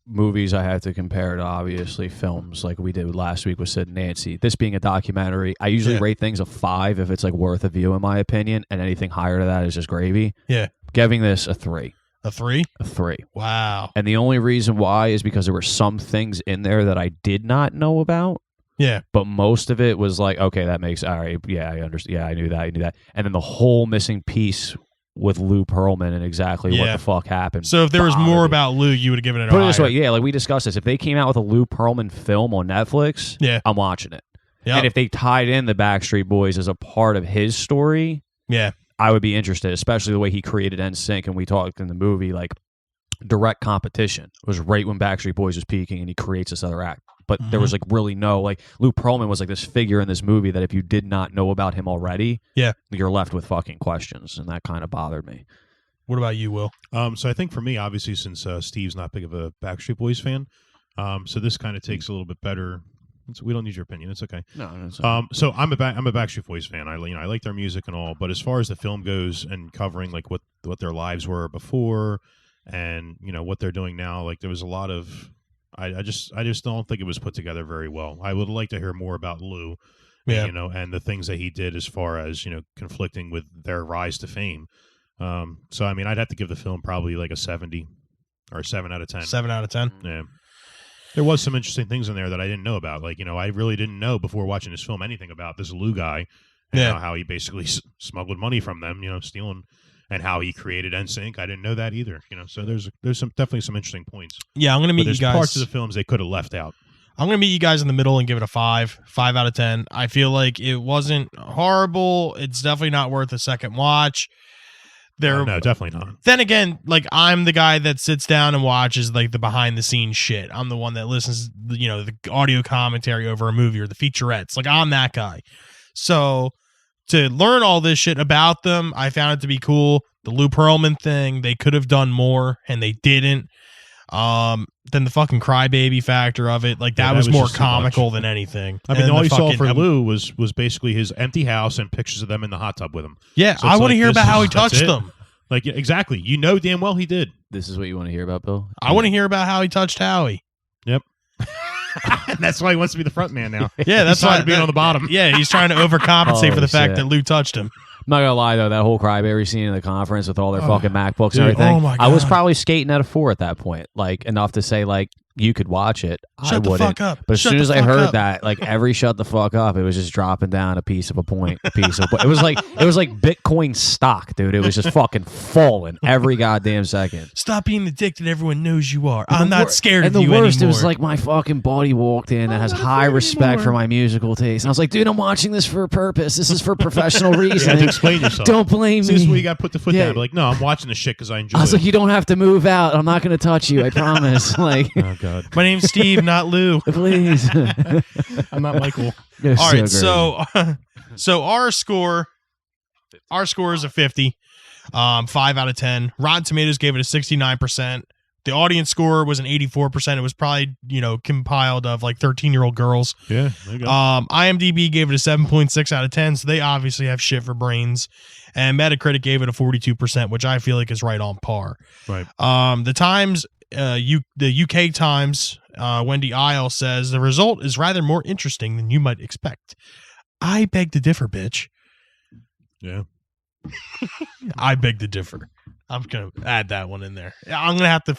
movies I have to compare to obviously films like we did last week with Sid and Nancy. This being a documentary, I usually rate things a 5 if it's like worth a view in my opinion, and anything higher to that is just gravy. Yeah. Giving this a 3. A 3? A 3. Wow. And the only reason why is because there were some things in there that I did not know about. Yeah. But most of it was like, okay, that makes all right. Yeah, I understand. Yeah, I knew that. And then the whole missing piece with Lou Pearlman and exactly what the fuck happened. So if there was more about Lou, you would have given it a Put it higher. this way, yeah, like we discussed this. If they came out with a Lou Pearlman film on Netflix, Yeah. I'm watching it. Yep. And if they tied in the Backstreet Boys as a part of his story, Yeah. I would be interested, especially the way he created NSYNC, and we talked in the movie, like direct competition. It was right when Backstreet Boys was peaking, and he creates this other act. But there was like really no, like Lou Pearlman was like this figure in this movie that if you did not know about him already, you're left with fucking questions, and that kind of bothered me. What about you, Will? So I think for me, obviously, since Steve's not big of a Backstreet Boys fan, so this kind of takes a little bit better. We don't need your opinion. It's okay. No. So I'm a Backstreet Boys fan. I like their music and all, but as far as the film goes and covering like what their lives were before, and what they're doing now, like there was a lot of. I just don't think it was put together very well. I would like to hear more about Lou, and the things that he did as far as conflicting with their rise to fame. So I mean, I'd have to give the film probably like a 70 or a 7 out of 10. 7 out of 10. Yeah. There was some interesting things in there that I didn't know about. Like, I really didn't know before watching this film anything about this Lou guy and how he basically smuggled money from them, stealing, and how he created NSYNC. I didn't know that either, So there's definitely some interesting points. Yeah, I'm going to meet you guys. Parts of the films they could have left out. I'm going to meet you guys in the middle and give it a 5 out of 10. I feel like it wasn't horrible. It's definitely not worth a second watch. No, definitely not. Then again, like I'm the guy that sits down and watches like the behind the scenes shit. I'm the one that listens, the audio commentary over a movie or the featurettes. Like I'm that guy. So to learn all this shit about them, I found it to be cool. The Lou Pearlman thing, they could have done more and they didn't. Then the fucking crybaby factor of it, like that was more comical than anything. I mean, all you saw for Lou was basically his empty house and pictures of them in the hot tub with him. Yeah, so I want to hear about how he touched them. Like, exactly. Damn well he did. This is what you want to hear about, Bill? I want to hear about how he touched Howie. Yep. And that's why he wants to be the front man now. Yeah, that's why being on the bottom. Yeah, he's trying to overcompensate for the fact that Lou touched him. I'm not gonna lie though, that whole cryberry scene in the conference with all their fucking MacBooks and everything. Oh my God. I was probably skating at a 4 at that point, like enough to say like you could watch it. Shut I the wouldn't. fuck up. But as Shut soon the as I fuck heard up. that, like every shut the fuck up, it was just dropping down a piece of a point, a piece of. It was like Bitcoin stock, dude. It was just fucking falling every goddamn second. Stop being the dick that everyone knows you are. I'm not scared of and you the worst, anymore. it was like my fucking buddy walked in that has high respect for my musical taste. And I was like, dude, I'm watching this for a purpose. This is for professional You have reasons. to explain yourself. Don't blame See, this is me. where you got to put the foot Yeah. down. Be like, no, I'm watching this shit because I enjoy I was it. like, you don't have to move out. I'm not going to touch you. I promise. Like, Oh, God. My name's Steve, not Lou. please. I'm not Michael. It was All right, great. so our score is a 50, 5 out of 10. Rotten Tomatoes gave it a 69%. The audience score was an 84%. It was probably compiled of like 13-year-old girls. Yeah, there you go. IMDb gave it a 7.6 out of 10, so they obviously have shit for brains. And Metacritic gave it a 42%, which I feel like is right on par. Right. The Times, the UK Times, Wendy Isle says the result is rather more interesting than you might expect. I beg to differ, bitch. Yeah. I beg to differ. I'm gonna add that one in there. I'm gonna have to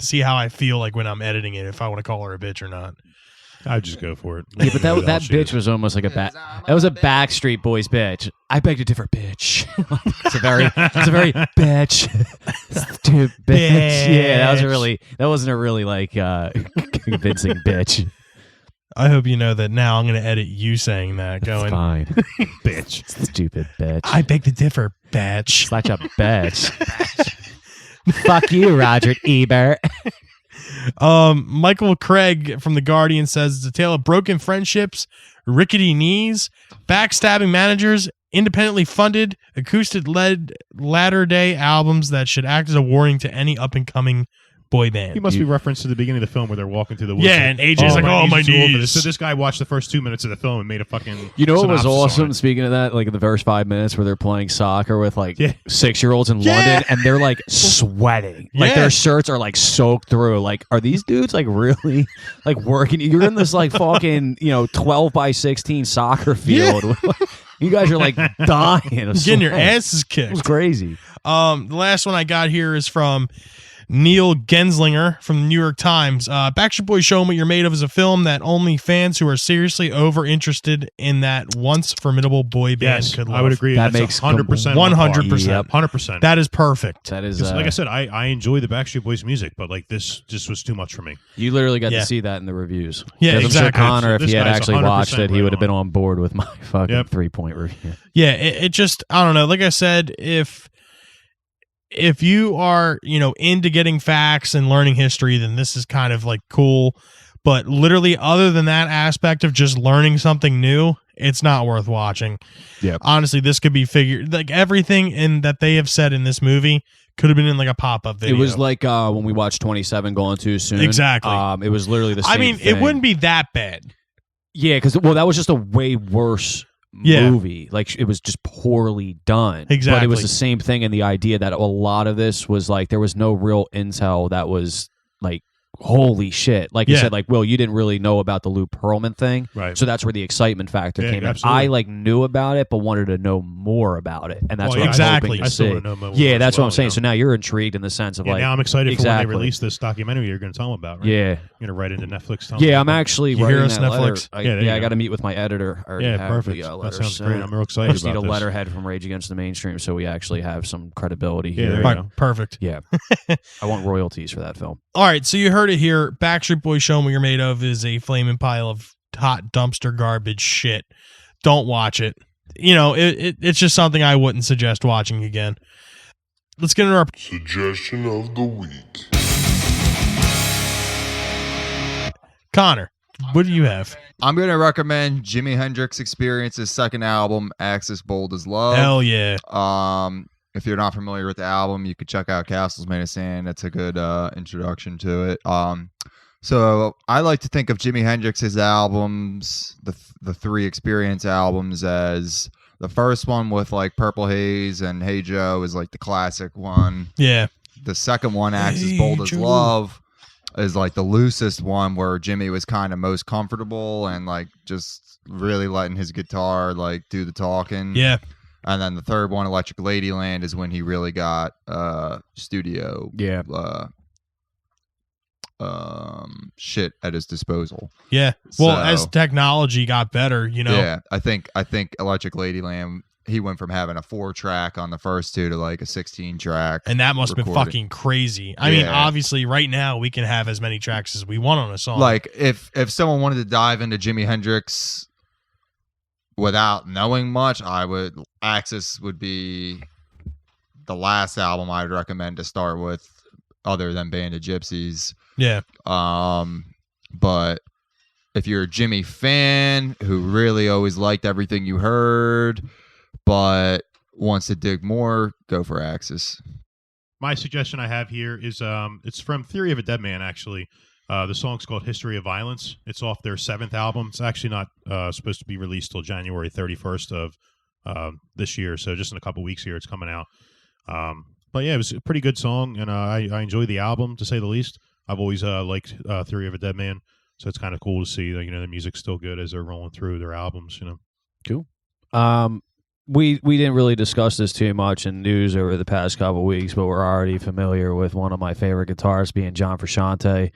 see how I feel like when I'm editing it, if I want to call her a bitch or not. I'd just go for it. Yeah, but that All she bitch is. was almost like that was a Backstreet Boys bitch. I beg to differ, bitch. it's a very bitch. Dude, bitch. Yeah, that wasn't a really like convincing bitch. I hope you know that now I'm gonna edit you saying that. It's Going, fine. bitch. Stupid bitch. I beg to differ, bitch. Such a bitch. Fuck you, Roger Ebert. Michael Craig from The Guardian says it's a tale of broken friendships, rickety knees, backstabbing managers, independently funded, acoustic-led latter-day albums that should act as a warning to any up-and-coming boy He band. must be referenced to the beginning of the film where they're walking through the woods. Yeah, and AJ's like, "Oh, my knees are too old for this." knees. So this guy watched the first 2 minutes of the film and made a fucking. You know what was synopsis on awesome? it. Speaking of that, like in the first 5 minutes where they're playing soccer with like Yeah. 6-year-olds in Yeah. London, and they're like sweating, like Yeah. their shirts are like soaked through. Like, are these dudes like really like working? You're in this like fucking 12x16 soccer field. You guys are like dying, of Getting your sweat. asses It kicked. was crazy. The last one I got here is from Neil Genslinger from the New York Times. Backstreet Boys Show 'Em What You're Made Of is a film that only fans who are seriously over interested in that once formidable boy band Yes, could love. I would agree. That That's makes 100%. 100%. Yep. 100%. That is perfect. That is, Like I said, I enjoy the Backstreet Boys music, but like this just was too much for me. you literally got Yeah. to see that in the reviews. Yeah, 'Cause I'm sure exactly. Connor, if This he had guy's actually watched 100% it, he right would have been on. on board with my fucking Yep. 3-point review. Yeah, it just, I don't know. Like I said, if you are, into getting facts and learning history, then this is kind of like cool. But literally, other than that aspect of just learning something new, it's not worth watching. Yep. Honestly, this could be figured, like everything in that they have said in this movie could have been in like a pop-up video. It was like when we watched 27 Gone Too Soon. Exactly. It was literally the same I mean, thing. it wouldn't be that bad. Yeah, because that was just a way worse Yeah. movie. Like it was just poorly done. But it Exactly. was the same thing in the idea that a lot of this was like there was no real intel that was like holy shit. Like you Yeah. said, like, Will, you didn't really know about the Lou Pearlman thing. Right. So that's where the excitement factor Yeah, came in. absolutely. I like knew about it, but wanted to know more about it. And that's Well, what yeah, exactly. I'm I hoping still to want see. to know more. Yeah, as that's well, what I'm saying. you So know? now you're intrigued in the sense of Yeah, like, now I'm excited for exactly. when they release this documentary you're going to tell them about. Right? yeah. You're going to write into Netflix. tell them Yeah, I'm about it. actually You writing hear us, that letter. Netflix? Yeah, there you I go. got to meet with my editor. I already Yeah, have perfect. the, That letter sounds sent. great. I'm real I excited just need a about this. letterhead from Rage Against the Mainstream so we actually have some credibility Yeah, here. there you Right, go. perfect. Yeah. I want royalties for that film. All right, so you heard it here. Backstreet Boys Show 'Em What You're Made Of is a flaming pile of hot dumpster garbage shit. Don't watch it. It's just something I wouldn't suggest watching again. Let's get into our Suggestion of the week. Connor. What do you have? I'm going to recommend Jimi Hendrix Experience's second album, Axis Bold as Love. Hell yeah. If you're not familiar with the album, you could check out Castles Made of Sand. That's a good introduction to it. So I like to think of Jimi Hendrix's albums, the three Experience albums, as the first one with like Purple Haze and Hey Joe is like the classic one. Yeah. The second one, Axis Hey Bold as Joe. Love, is like the loosest one where Jimmy was kind of most comfortable and like just really letting his guitar like do the talking. Yeah. And then the third one, Electric Ladyland, is when he really got studio Yeah. shit at his disposal. Yeah. Well, So- as technology got better, Yeah, I think Electric Ladyland, he went from having a 4-track on the first two to like a 16-track. and that must have been recording. fucking crazy. I mean, Yeah. obviously, right now we can have as many tracks as we want on a song. Like if someone wanted to dive into Jimi Hendrix without knowing much, Axis would be the last album I'd recommend to start with, other than Band of Gypsies. yeah. But if you're a Jimmy fan who really always liked everything you heard, but wants to dig more, go for Axis. My suggestion I have here is it's from Theory of a Dead Man, actually. The song's called History of Violence. It's off their 7th album. It's actually not supposed to be released till January 31st of this year, so just in a couple weeks here it's coming out. But yeah, it was a pretty good song, and I enjoy the album, to say the least. I've always liked Theory of a Dead Man, so it's kind of cool to see that, the music's still good as they're rolling through their albums. We didn't really discuss this too much in news over the past couple of weeks, but we're already familiar with one of my favorite guitarists being John Frusciante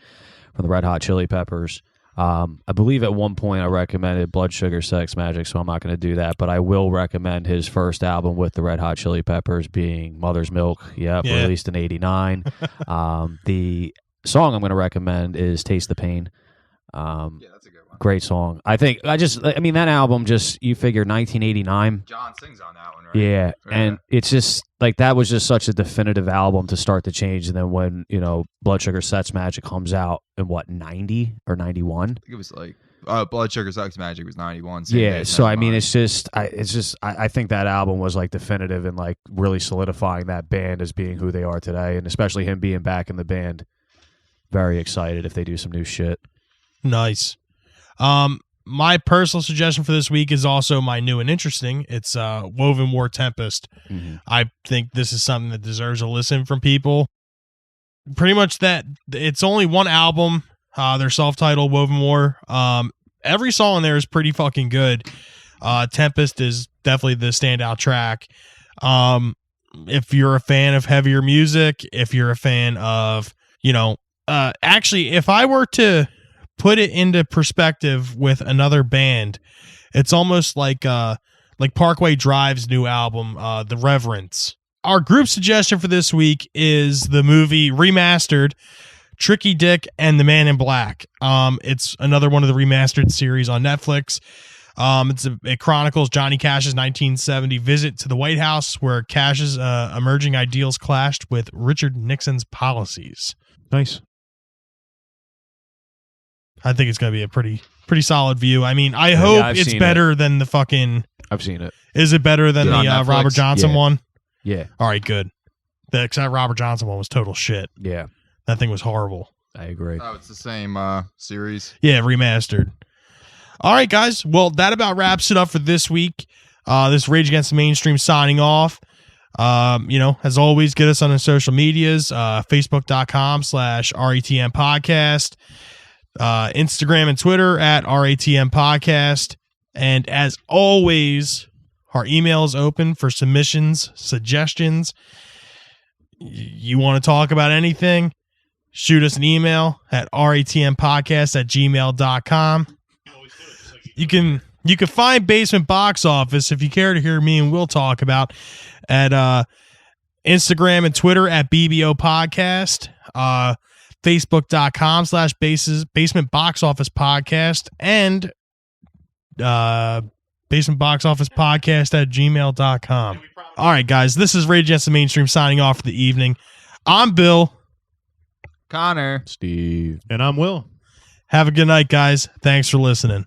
from the Red Hot Chili Peppers. I believe at one point I recommended Blood Sugar Sex Magic, so I'm not going to do that, but I will recommend his first album with the Red Hot Chili Peppers being Mother's Milk. Yep, Yeah. released in '89. The song I'm going to recommend is Taste the Pain. Yeah, that's a good one. Great song. I mean, that album just, you figure 1989. John sings on that one, right? Yeah, and it's just like that was just such a definitive album to start the change. And then when Blood Sugar Sex Magic comes out in 90 or 91, I think it was like Blood Sugar Sex Magic was 91. Yeah, so I mean, it's just I think that album was like definitive in like really solidifying that band as being who they are today, and especially him being back in the band. Very excited if they do some new shit. Nice. My personal suggestion for this week is also my new and interesting. It's Woven War Tempest. Mm-hmm. I think this is something that deserves a listen from people. Pretty much that it's only one album. Their self-titled Woven War. Every song on there is pretty fucking good. Tempest is definitely the standout track. If you're a fan of heavier music, if you're a fan of, actually, if I were to put it into perspective with another band, it's almost like Parkway Drive's new album, The Reverence. Our group suggestion for this week is the movie remastered, Tricky Dick and the Man in Black. It's another one of the remastered series on Netflix. It chronicles Johnny Cash's 1970 visit to the White House, where Cash's emerging ideals clashed with Richard Nixon's policies. Nice. I think it's going to be a pretty solid view. I mean, I hope it's better than the fucking... I've seen it. Is it better than the Robert Johnson one? Yeah. All right, good. That Robert Johnson one was total shit. Yeah. That thing was horrible. I agree. Oh, it's the same series. Yeah, remastered. All right, guys. Well, that about wraps it up for this week. This Rage Against the Mainstream signing off. As always, get us on the social medias, facebook.com/RATM podcast, Instagram and Twitter at RATM podcast. And as always, our email is open for submissions, suggestions. You want to talk about anything? Shoot us an email at ratmpodcast@gmail.com. You can find Basement Box Office, if you care to hear me and Will talk about, at Instagram and Twitter at BBO Podcast, Facebook.com/Basement Box Office Podcast, and Basement Box Office Podcast@gmail.com. All right, guys, this is Rage Against the Mainstream signing off for the evening. I'm Bill. Connor. Steve. And I'm Will. Have a good night, guys. Thanks for listening.